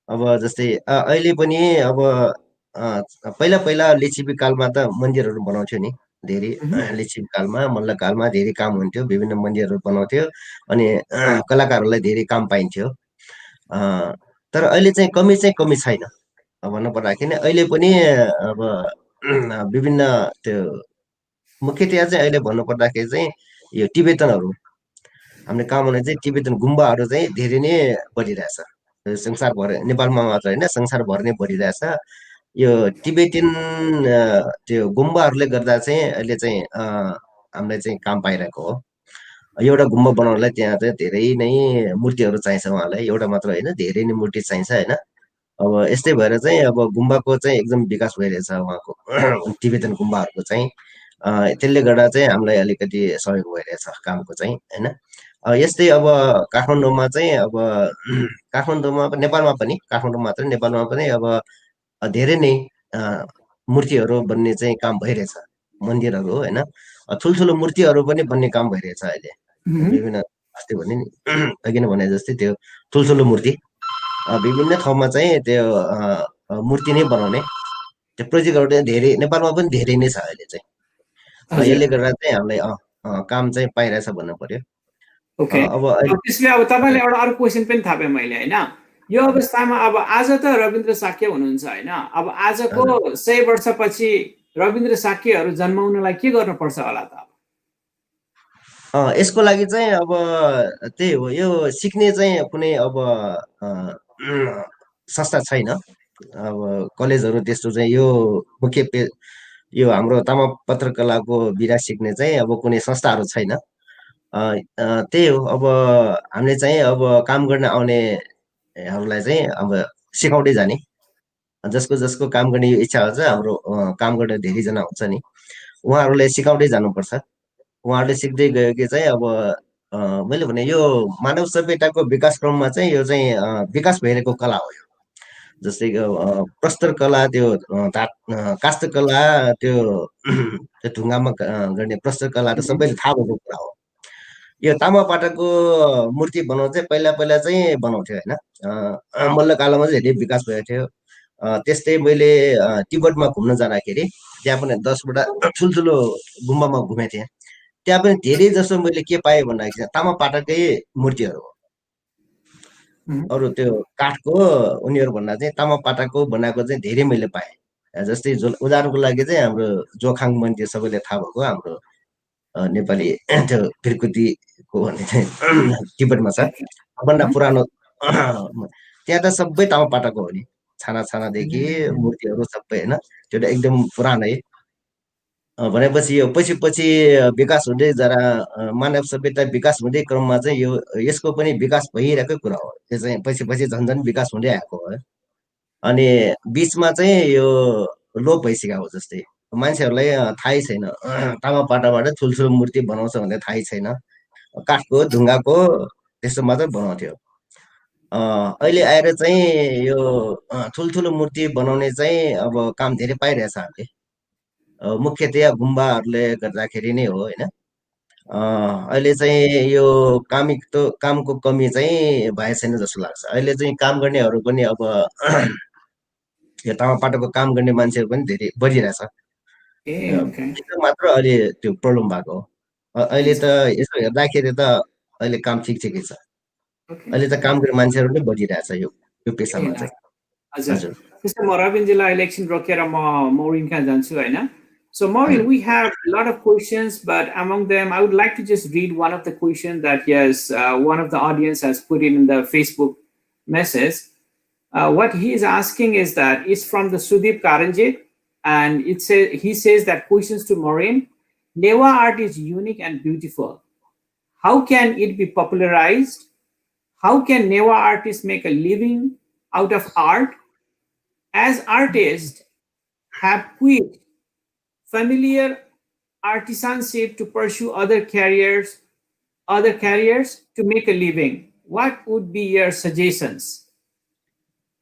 अब जस्तै अहिले पनि अब पहिला पहिला लिच्छवी कालमा त मन्दिरहरू बनाउँथ्यो नि धेरै। मह्म, लिच्छवी कालमा मल्लकालमा धेरै काम हुन्थ्यो, विभिन्न मन्दिरहरू बनाउँथ्यो अनि कलाकारहरूलाई धेरै काम पाइन्थ्यो। अ, तर अहिले चाहिँ कमी छैन। भन्नुपर्दाखेरि नि अहिले पनि अब विभिन्न त्यो मुख्यतया चाहिँ अहिले भन्नुपर्दाखेरि चाहिँ यो टिबेटनहरू हामीले काम गर्ने चाहिँ टिबेटन गुम्बाहरू चाहिँ धेरै नै बढिरहेछ। संसारभर नेपालमा मात्र होइन संसारभर नै बढिरहेछ। यो टिबेटियन त्यो गुम्बाहरूले गर्दा चाहिँ अहिले चाहिँ हामीलाई चाहिँ काम पाइरहेको हो। एउटा गुम्बा बनाउनलाई त्यहाँ चाहिँ धेरै नै मूर्तिहरू चाहिन्छ उहाँलाई, एउटा मात्र होइन धेरै नै मूर्ति चाहिन्छ होइन। अब यस्तै भएर चाहिँ अब गुम्बाको चाहिँ एकदम विकास भइरहेछ उहाँको टिबेटन गुम्बाहरूको चाहिँ। त्यसले गर्दा चाहिँ हामीलाई अलिकति सहयोग भइरहेछ कामको चाहिँ होइन। यस्तै अब काठमाडौँमा चाहिँ अब काठमाडौँमा नेपालमा पनि काठमाडौँ मात्र नेपालमा पनि अब धेरै नै मूर्तिहरू बन्ने चाहिँ काम भइरहेछ, मन्दिरहरू होइन। ठुल्ठुलो मूर्तिहरू पनि बन्ने काम भइरहेछ अहिले मह्म, विभिन्न अस्ति भने नि अघि नै भने जस्तै त्यो ठुल्ठुलो मूर्ति विभिन्न ठाउँमा चाहिँ त्यो मूर्ति नै बनाउने त्यो प्रोजेक्टहरू चाहिँ धेरै नेपालमा पनि धेरै नै छ अहिले चाहिँ। हजुर, यसले गर्दा चाहिँ हामीलाई काम चाहिँ पाइरहेछ भन्नु पर्यो। ओके। अब अहिले त्यसले अब तपाईँले एउटा अर्को क्वेसन पनि थापेँ मैले होइन, यो अवस्थामा अब आज त रविन्द्र साक्य हुनुहुन्छ होइन, अब आजको हजुर 100 वर्षपछि रविन्द्र साक्यहरू जन्माउनलाई के गर्नुपर्छ होला त? यसको लागि चाहिँ अब त्यही हो, यो सिक्ने चाहिँ कुनै अब संस्था छैन। अब कलेजहरू त्यस्तो चाहिँ यो मुख्य यो हाम्रो तामाङ पत्रकलाको विधा सिक्ने चाहिँ अब कुनै संस्थाहरू छैन। त्यही हो, अब हामीले चाहिँ अब काम गर्न आउनेहरूलाई चाहिँ अब सिकाउँदै जाने, जसको जसको काम गर्ने यो इच्छा हुन्छ, हाम्रो काम गर्ने धेरैजना हुन्छ नि, उहाँहरूलाई सिकाउँदै जानुपर्छ। उहाँहरूले सिक्दै गयो कि चाहिँ अब मैले भने यो मानव सभ्यताको विकास क्रममा चाहिँ यो चाहिँ विकास भइरहेको कला हो यो। जस्तै कि प्रस्तर कला, त्यो काष्ठ कला, त्यो त्यो ढुङ्गामा गर्ने प्रस्तर कला त मह्म, सबैले थाहा भएको कुरा हो। यो तामापाटाको मूर्ति बनाउनु चाहिँ पहिला पहिला चाहिँ बनाउँथ्यो होइन। मल्लकालमा चाहिँ धेरै विकास भएको थियो। त्यस्तै मैले तिब्बतमा घुम्न जाँदाखेरि त्यहाँ पनि 10वटा ठुल्ठुलो गुम्बामा घुमेको थिएँ। त्यहाँ पनि धेरै जसो मैले के पाएँ भन्दाखेरि चाहिँ तामापाटाकै मूर्तिहरू हो। मह्म, अरू त्यो काठको उनीहरू भन्दा चाहिँ तामापाटाको बनाएको चाहिँ धेरै मैले पाएँ। जस्तै उदाहरणको लागि चाहिँ हाम्रो जोखाङ मन्दिर सबैले थाहा भएको हाम्रो नेपाली त्यो फिरकुतीको भन्ने चाहिँ तिब्बतमा छ, अच्छा, सबभन्दा मह्म, पुरानो। त्यहाँ त सबै तामापाटाको हो नि, छाना छानादेखि मह्म, मूर्तिहरू सबै होइन। त्यो त एकदम पुरानै। भनेपछि यो पछि पछि विकास हुँदै जरा मानव सभ्यता विकास हुँदै क्रममा चाहिँ यो यसको पनि विकास भइरहेकै कुरा हो। त्यो चाहिँ पछि पछि झन् झन् विकास हुँदै आएको हो। अनि बिचमा चाहिँ यो लोप भइसकेको हो। जस्तै मान्छेहरूलाई थाहै छैन तामापाटाबाट ठुल्ठुलो मूर्ति बनाउँछ भन्ने थाहै छैन। काठको ढुङ्गाको त्यस्तो मात्रै बनाउँथ्यो। अहिले आएर चाहिँ यो ठुल्ठुलो मूर्ति बनाउने चाहिँ अब काम धेरै पाइरहेछ हामीले। मुख्यतया गुम्बाहरूले गर्दाखेरि नै हो होइन। अहिले चाहिँ यो कामको कमी चाहिँ भए छैन जस्तो लाग्छ। अहिले चाहिँ काम गर्नेहरू पनि अब यो तामापाटोको काम गर्ने मान्छेहरू पनि धेरै बढिरहेछ। Okay. त्यो मात्र अहिले त्यो प्रब्लम भएको हो। अहिले त यसो हेर्दाखेरि त अहिले काम ठिकै छ। Okay. अहिले त काम गर्ने मान्छेहरू नै बढिरहेछ यो Very पेसामा nice. चाहिँ। हजुर हजुर। त्यस्तै म रविनजीलाई इलेक्सन रोकेर म Maureen कहाँ जान्छु होइन. So Maureen, we have a lot of questions, but among them, I would like to just read one of the questions that yes, one of the audience has put in the Facebook message. What he is asking is that it's from the Sudeep Karanjit, and he says that questions to Maureen. Newah art is unique and beautiful. How can it be popularized? How can Newah artists make a living out of art? As artists have quit familiar artisanship to pursue other careers to make a living. What would be your suggestions?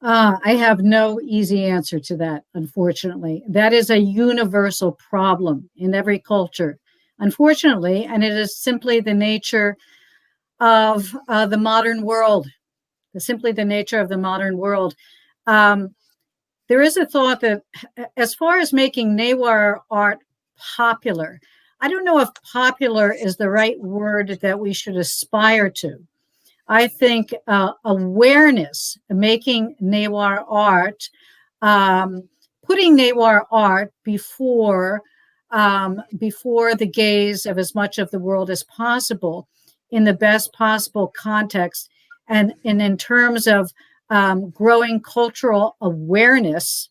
I have no easy answer to that, unfortunately. That is a universal problem in every culture, unfortunately, and it is simply the nature of the modern world. Simply the nature of the modern world. There is a thought that, as far as making Newah art popular, I don't know if popular is the right word that we should aspire to. I think awareness, making Newah art, putting Newah art before the gaze of as much of the world as possible, in the best possible context, and in terms of growing cultural awareness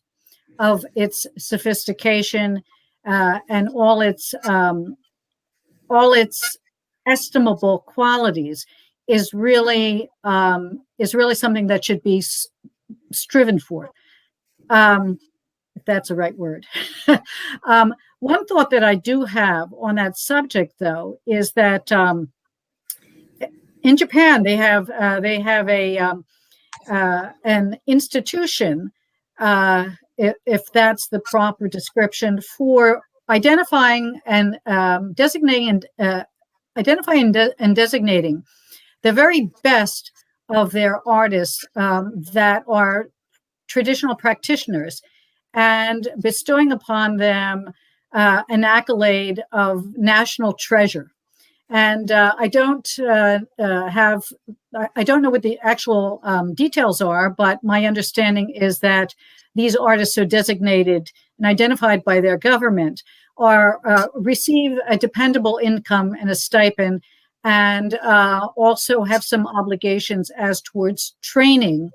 of its sophistication and all its estimable qualities is really something that should be striven for, if that's the right word. One thought that I do have on that subject, though, is that in Japan they have an institution, if that's the proper description, for identifying and designating the very best of their artists that are traditional practitioners, and bestowing upon them an accolade of national treasure. And I don't know what the actual details are, but my understanding is that these artists are designated and identified by their government are receive a dependable income and a stipend, and also have some obligations as towards training,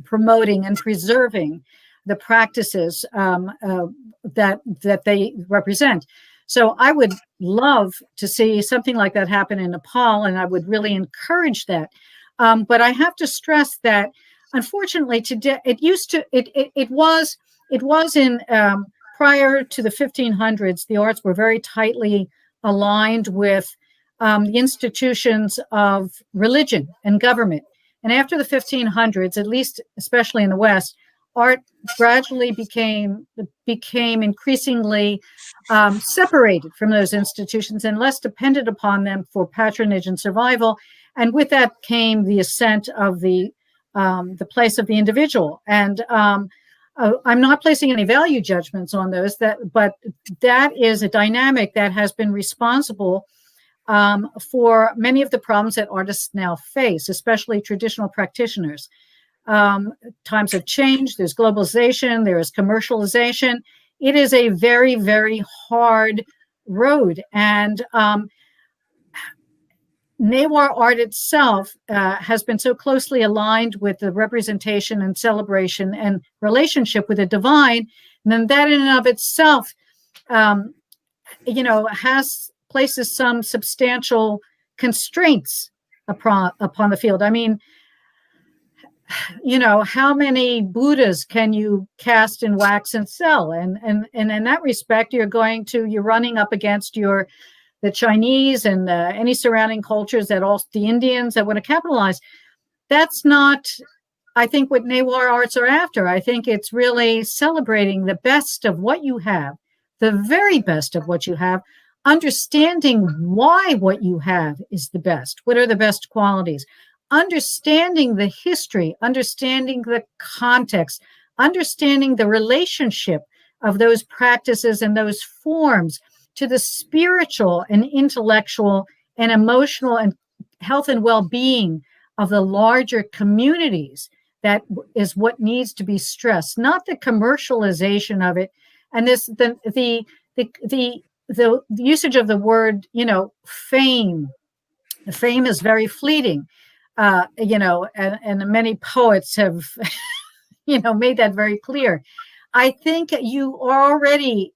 promoting, and preserving the practices that they represent. So I would love to see something like that happen in Nepal, and I would really encourage that. But I have to stress that, unfortunately, today it was in prior to the 1500s. The arts were very tightly aligned with the institutions of religion and government, and after the 1500s, at least, especially in the West, art gradually became increasingly separated from those institutions and less dependent upon them for patronage and survival. And with that came the ascent of the place of the individual. And I'm not placing any value judgments on those, but that is a dynamic that has been responsible for many of the problems that artists now face, especially traditional practitioners. Times have changed. There's globalization. There is commercialization. It is a very, very hard road. And Newah art itself has been so closely aligned with the representation and celebration and relationship with the divine, and then that in and of itself, places some substantial constraints upon the field. I mean, how many Buddhas can you cast in wax and sell? And in that respect, you're running up against the Chinese and any surrounding cultures, the Indians that want to capitalize. That's not, I think, what Newah arts are after. I think it's really celebrating the best of what you have, the very best of what you have, understanding why what you have is the best. What are the best qualities? Understanding the history, understanding the context, understanding the relationship of those practices and those forms to the spiritual and intellectual and emotional and health and well-being of the larger communities. That is what needs to be stressed, not the commercialization of it. And this, the usage of the word, fame. Fame is very fleeting, and many poets have, made that very clear. I think you already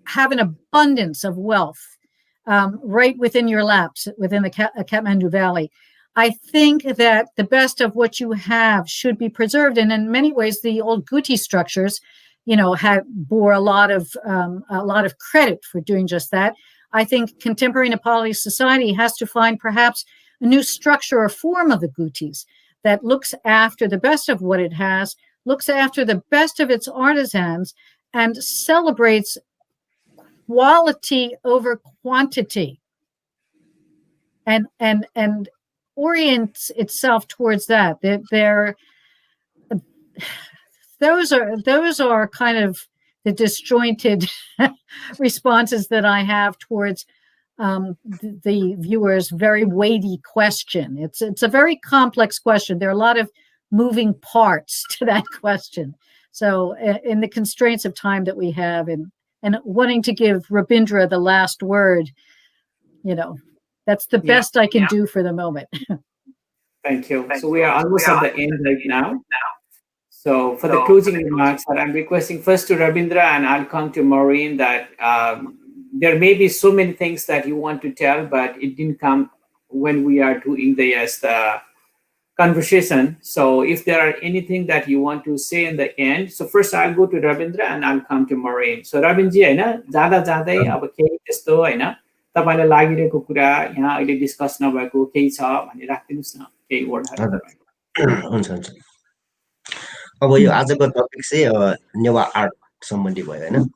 have an abundance of wealth right within your laps, within the Kathmandu Valley. I think that the best of what you have should be preserved. And in many ways, the old Guti structures, bore a lot of credit for doing just that. I think contemporary Nepali society has to find perhaps a new structure or form of the Gutis that looks after the best of what it has, looks after the best of its artisans, and celebrates quality over quantity, and orients itself towards that. Those are kind of the disjointed responses that I have towards the viewer's very weighty question. It's a very complex question. There are a lot of moving parts to that question. So in the constraints of time that we have, and wanting to give Rabindra the last word, that's the best I can do for the moment. Thank you. So we are almost at the end right now. So for the closing remarks, I'm requesting first to Rabindra, and I'll come to Maureen, that there may be so many things that you want to tell, but it didn't come when we are doing the conversation. So if there are anything that you want to say in the end, so first I'll go to Rabindra and I'll come to Maureen. So Rabindji, जाँदा जाँदै अब केही त्यस्तो तपाईलाई लागिरहेको कुरा यहाँ अहिले डिस्कस नभएको केही छ भने राख्दिनुस् न केही वर्डहरु। हुन्छ। अब यो आजको टपिक चाहिँ नेवा आर्ट सम्बन्धी भयो हैन।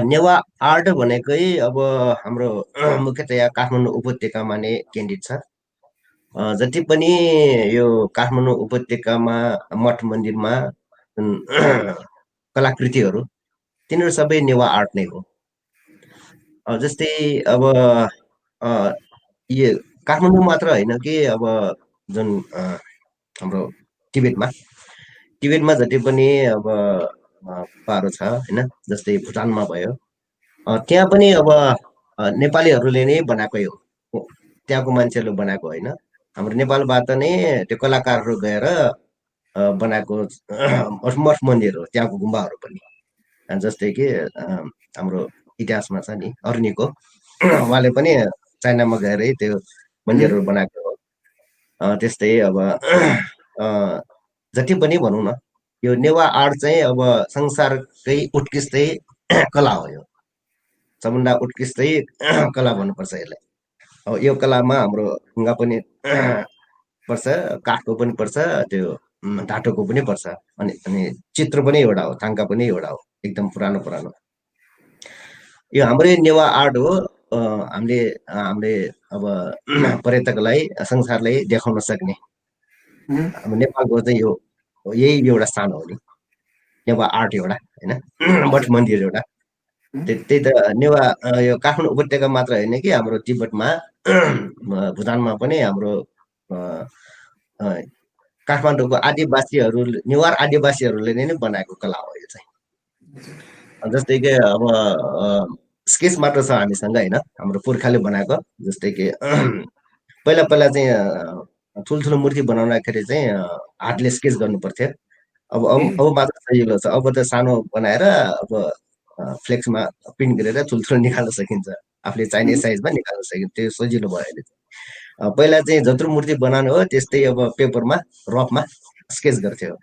नेवा आर्ट भनेकै अब हाम्रो मुख्यतया काठमाडौँ उपत्यकामा नै केन्द्रित छ। जति पनि यो काठमाडौँ उपत्यकामा मठ मन्दिरमा कलाकृतिहरू तिनीहरू सबै नेवा आर्ट नै हो। जस्तै अब यो काठमाडौँ मात्र होइन कि अब जुन हाम्रो टिबेटमा जति पनि अब गुफाहरू छ हैन, जस्तै भुटानमा भयो, त्यहाँ पनि अब नेपालीहरूले नै बनाएकै हो, त्यहाँको मान्छेहरूले बनाएको होइन। हाम्रो नेपालबाट नै त्यो कलाकारहरू गएर बनाएको मठ मन्दिर हो त्यहाँको गुम्बाहरू पनि। जस्तै कि हाम्रो इतिहासमा छ नि अर्नीको, उहाँले पनि चाइनामा गएरै त्यो मन्दिरहरू बनाएको हो। त्यस्तै अब जति पनि भनौँ न, यो नेवा आर्ट चाहिँ अब संसारकै उत्कृष्टै कला हो। यो सबभन्दा उत्कृष्टै कला भन्नुपर्छ यसलाई। अब यो कलामा हाम्रो ढुङ्गा पनि पर्छ, काठको पनि पर्छ, त्यो धाटोको पनि पर्छ, अनि चित्र पनि एउटा हो, थाङ्का पनि एउटा हो, एकदम पुरानो। यो हाम्रै नेवा आर्ट हो। हामीले अब पर्यटकलाई संसारलाई देखाउन सक्ने हाम्रो नेपालको चाहिँ यो यही एउटा स्थान हो नि, नेवा आर्ट एउटा हैन, मठ मन्दिर एउटा। त्यही त नेवा यो काठमाडौँ उपत्यका मात्र होइन कि हाम्रो तिब्बतमा भुटानमा पनि हाम्रो काठमाडौँको आदिवासीहरू, नेवार आदिवासीहरूले नै बनाएको कला हो यो चाहिँ। जस्तै कि अब स्केच मात्र छ हामीसँग होइन, हाम्रो पुर्खाले बनाएको। जस्तै कि पहिला चाहिँ ठुल्ठुलो मूर्ति बनाउँदाखेरि चाहिँ हातले स्केच गर्नु पर्थ्यो। अब मात्र सजिलो छ, अब त सानो बनाएर अब फ्लेक्समा प्रिन्ट गरेर ठुल्ठुलो निकाल्न सकिन्छ, आफूले चाहिने साइजमा निकाल्न सकिन्छ, त्यो सजिलो भयो अहिले। पहिला चाहिँ जत्रो मूर्ति बनाउनु हो त्यस्तै अब पेपरमा रफमा स्केच गर्थ्यो।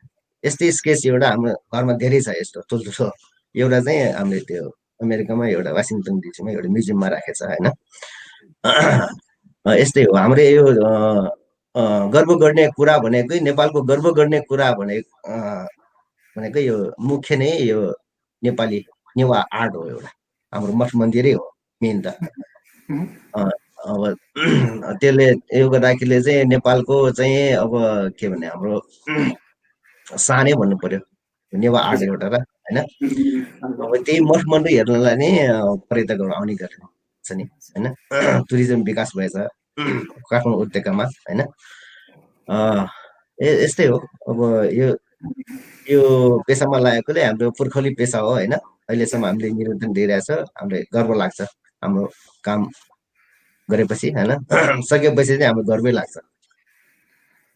यस्तै स्केच एउटा हाम्रो घरमा धेरै छ यस्तो ठुल्ठुलो। एउटा चाहिँ हामीले त्यो अमेरिकामा एउटा वासिङटन डिसीमा एउटा म्युजियममा राखेको छ होइन। यस्तै हो हाम्रो यो गर्व गर्ने कुरा भनेकै, नेपालको गर्व गर्ने कुरा भनेकै यो मुख्य नै यो नेपाली नेवा आर्ट हो एउटा, हाम्रो मठ मन्दिरै हो मेन त अब त्यसले यो गर्दाखेरि चाहिँ नेपालको चाहिँ अब के भने हाम्रो सानै भन्नु पर्यो नेवा आर्ट एउटा र होइन अब त्यही मठमण्डल हेर्नलाई नै पर्यटकहरू आउने गरेछ नि होइन टुरिज्म विकास भएछ काठमाडौँ उपत्यकामा होइन यस्तै हो अब यो पेसामा लागेकोले हाम्रो पुर्खौली पेसा हो होइन अहिलेसम्म हामीले निरन्तन दिइरहेछ हामीलाई गर्व लाग्छ हाम्रो काम गरेपछि होइन सकेपछि चाहिँ हाम्रो गर्वै लाग्छ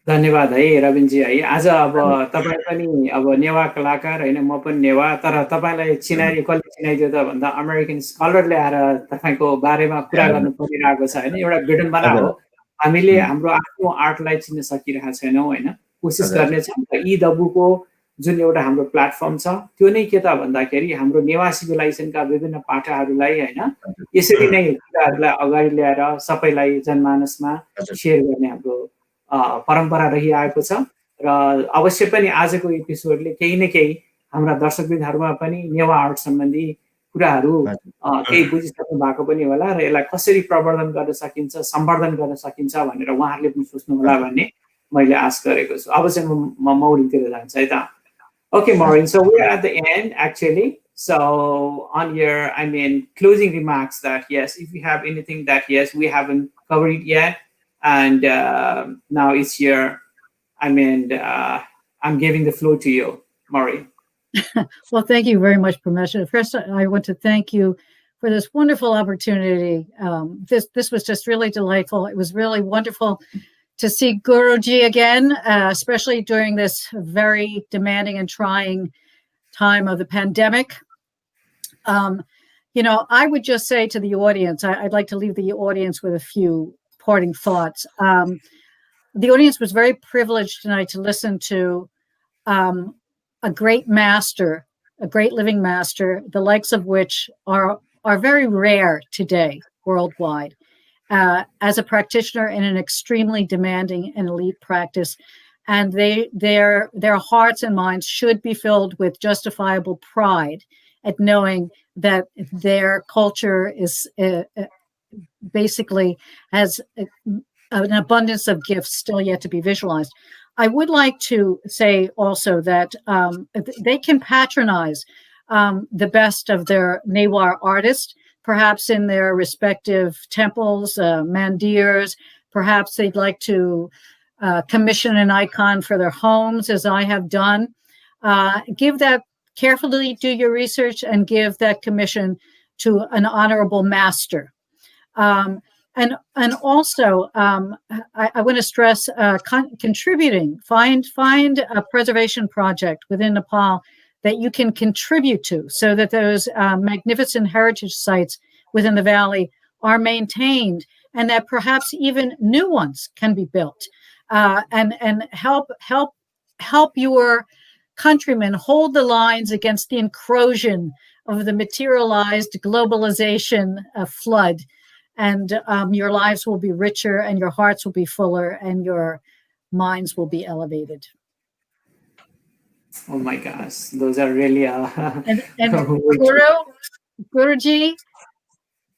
धन्यवाद है रविनजी है आज अब तपाईँ पनि अब नेवा कलाकार होइन म पनि नेवा तर तपाईँलाई चिनाइ कसले चिनाइदियो त भन्दा अमेरिकन स्कलरले आएर तपाईँको बारेमा कुरा गर्नु परिरहेको छ होइन एउटा विडम्बना हो हामीले हाम्रो आफ्नो आर्टलाई चिन्न सकिरहेका छैनौँ होइन कोसिस गर्नेछौँ र यी दबुको जुन एउटा हाम्रो प्लेटफर्म छ त्यो नै के त भन्दाखेरि हाम्रो नेवा सिभिलाइजेसनका विभिन्न पाटाहरूलाई होइन यसरी नै कुराहरूलाई अगाडि ल्याएर सबैलाई जनमानसमा सेयर गर्ने हाम्रो परम्परा रहिआएको छ र अवश्य पनि आजको एपिसोडले केही न केही हाम्रा दर्शकवृन्दहरूमा पनि नेवा आर्ट सम्बन्धी कुराहरू केही बुझिसक्नु भएको पनि होला र यसलाई कसरी प्रवर्धन गर्न सकिन्छ सम्वर्धन गर्न सकिन्छ भनेर उहाँहरूले पनि सोच्नु होला भन्ने मैले आश गरेको छु अब चाहिँ म मौरीतिर जान्छ है त Okay, Maureen, so we're at the end actually. So on your, I mean, closing remarks that yes, if you have anything that yes, we haven't covered it yet, and now it's your, I mean, I'm giving the floor to you, Maureen. Well, thank you very much, Pramesh. First, I want to thank you for this wonderful opportunity. This was just really delightful. It was really wonderful to see Guruji again, especially during this very demanding and trying time of the pandemic. You know, I would just say to the audience, I'd like to leave the audience with a few parting thoughts. The audience was very privileged tonight to listen to a great master, a great living master, the likes of which are very rare today worldwide. As a practitioner in an extremely demanding and elite practice, and their hearts and minds should be filled with justifiable pride at knowing that their culture is basically has an abundance of gifts still yet to be visualized. I would like to say also that they can patronize the best of their Newah artists, perhaps in their respective temples, mandirs. Perhaps they'd like to commission an icon for their homes, as I have done. Give that, carefully do your research and give that commission to an honorable master. And also, I want to stress contributing. Find a preservation project within Nepal that you can contribute to, so that those magnificent heritage sites within the valley are maintained, and that perhaps even new ones can be built, and help your countrymen hold the lines against the encroachment of the materialized globalization flood, and your lives will be richer, and your hearts will be fuller, and your minds will be elevated. Oh my gosh, those are really and Guruji,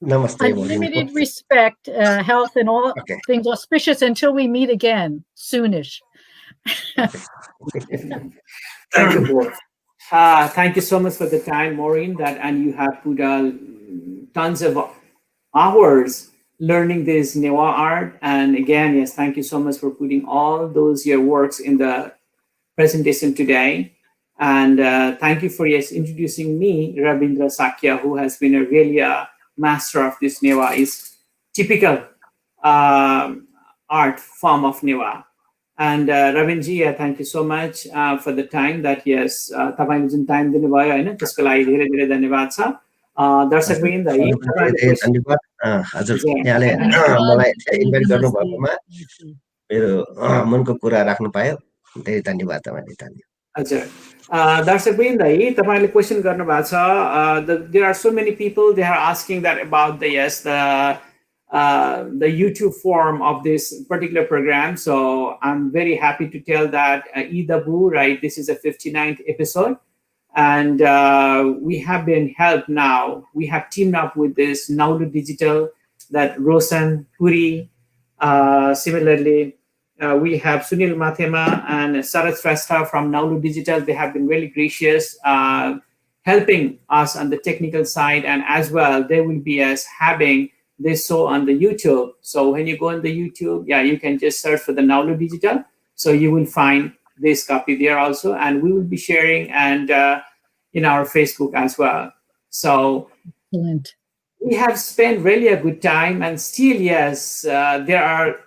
Namaste, unlimited respect, health, and all things auspicious until we meet again soonish. Thank you both. Thank you so much for the time, Maureen. And you have put tons of hours learning this Newah art. And again, yes, thank you so much for putting all those your works in the presentation today. And thank you for introducing me, Rabindra Sakya, who has been really a master of this Newah. Is typical art form of Newah. And Ravinji, thank you so much for the time that yes, तपाईले जुन time दिनुभयो हैन त्यसको लागि धेरै धेरै धन्यवाद छ दर्शकवृन्द धन्यवाद हजुर यहाँले मलाई इन्भाइट गर्नुभएकोमा मेरो मनको कुरा राख्नु पायो धेरै धन्यवाद तपाईलाई धन्यवाद हजुर दर्शकवृन्द है तपाईले क्वेशन गर्नु भएको छ there are so many people they are asking that about the YouTube form of this particular program. So I'm very happy to tell that Idabu, right, this is a 59th episode. And we have been helped now. We have teamed up with this Naulu Digital, that Roshan Puri. Similarly, we have Sunil Mathema and Sarath Shrestha from Naulu Digital. They have been really gracious, helping us on the technical side, and as well, they will be as having this show on the YouTube. So when you go on the YouTube, yeah, you can just search for the Naulu Digital. So you will find this copy there also, and we will be sharing and in our Facebook as well. So Excellent. we have spent really a good time, and still, yes, there are.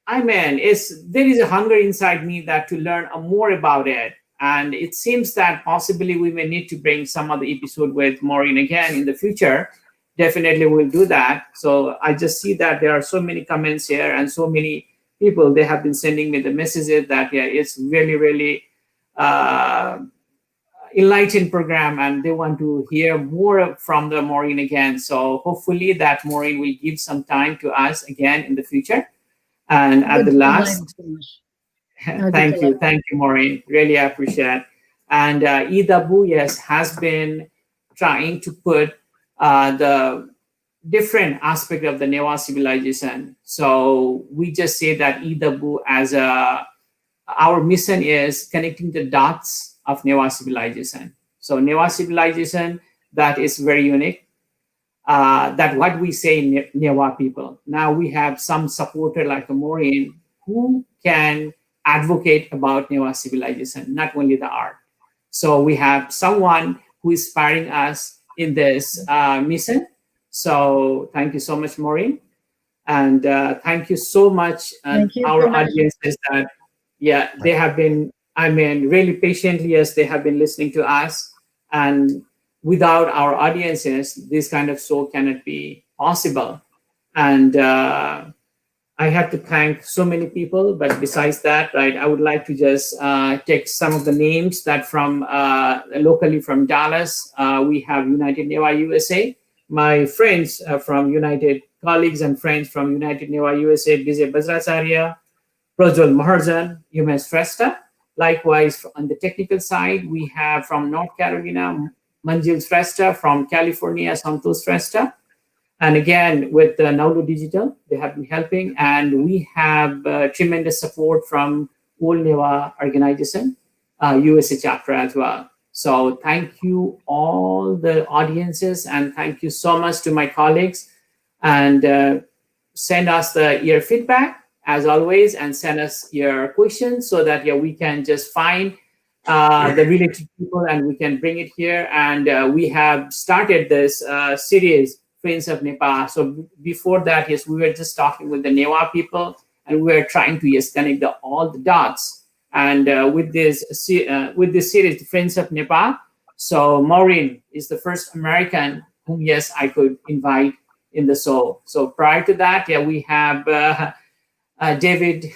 I mean, there is a hunger inside me that to learn more about it, and it seems that possibly we may need to bring some other episode with Maureen again in the future. Definitely, we'll do that. So I just see that there are so many comments here, and so many people, they have been sending me the messages that yeah, it's really, really enlightened program, and they want to hear more from the Maureen again. So hopefully that Maureen will give some time to us again in the future. And at the last, thank you, Maureen. Really appreciate. And Idabu, yes, has been trying to put the different aspect of the Newah civilization. So we just say that Idabu as our mission is connecting the dots of Newah civilization. So Newah civilization, that is very unique. That what we say in Newah people. Now we have some supporter like Maureen who can advocate about Newah civilization, not only the art. So we have someone who is inspiring us in this mission. So thank you so much, Maureen. And thank you so much, our audiences that, yeah, they have been, I mean, really patiently, yes, they have been listening to us. And without our audiences, this kind of show cannot be possible. And I have to thank so many people, but besides that, right, I would like to just take some of the names that from locally from Dallas. We have United Newah USA. My friends from United, colleagues and friends from United Newah USA, Vijay Bajracharya, Prajwal Maharjan, Umesh Shrestha. Likewise, on the technical side, we have from North Carolina, Manjil Shrestha, from California, Santosh Shrestha. And again, with Naulu Digital, they have been helping. And we have tremendous support from Old Newah Organization, USA chapter as well. So thank you all the audiences, and thank you so much to my colleagues. And send us your feedback as always, and send us your questions so that we can just find the related people and we can bring it here. And we have started this series, Friends of NEPA. So before that, yes, we were just talking with the Newah people, and we were trying to connect all the dots. And with this series, Friends of NEPA, so Maureen is the first American whom, yes, I could invite in the show. So prior to that, we have David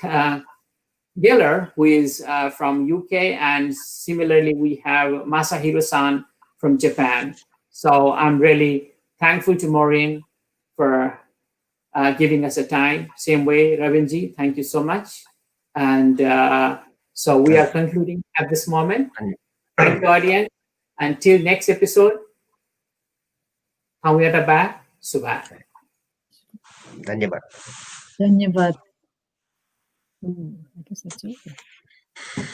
Giller, who is from UK, and similarly we have Masahiro-san from Japan. So I'm really thankful to Maureen for giving us a time. Same way, Ravinji, thank you so much. And so we are concluding at this moment. Thank you, audience. Until next episode, Hamuyata Subha. धन्यवाद. Dhanyavad. I guess that's over.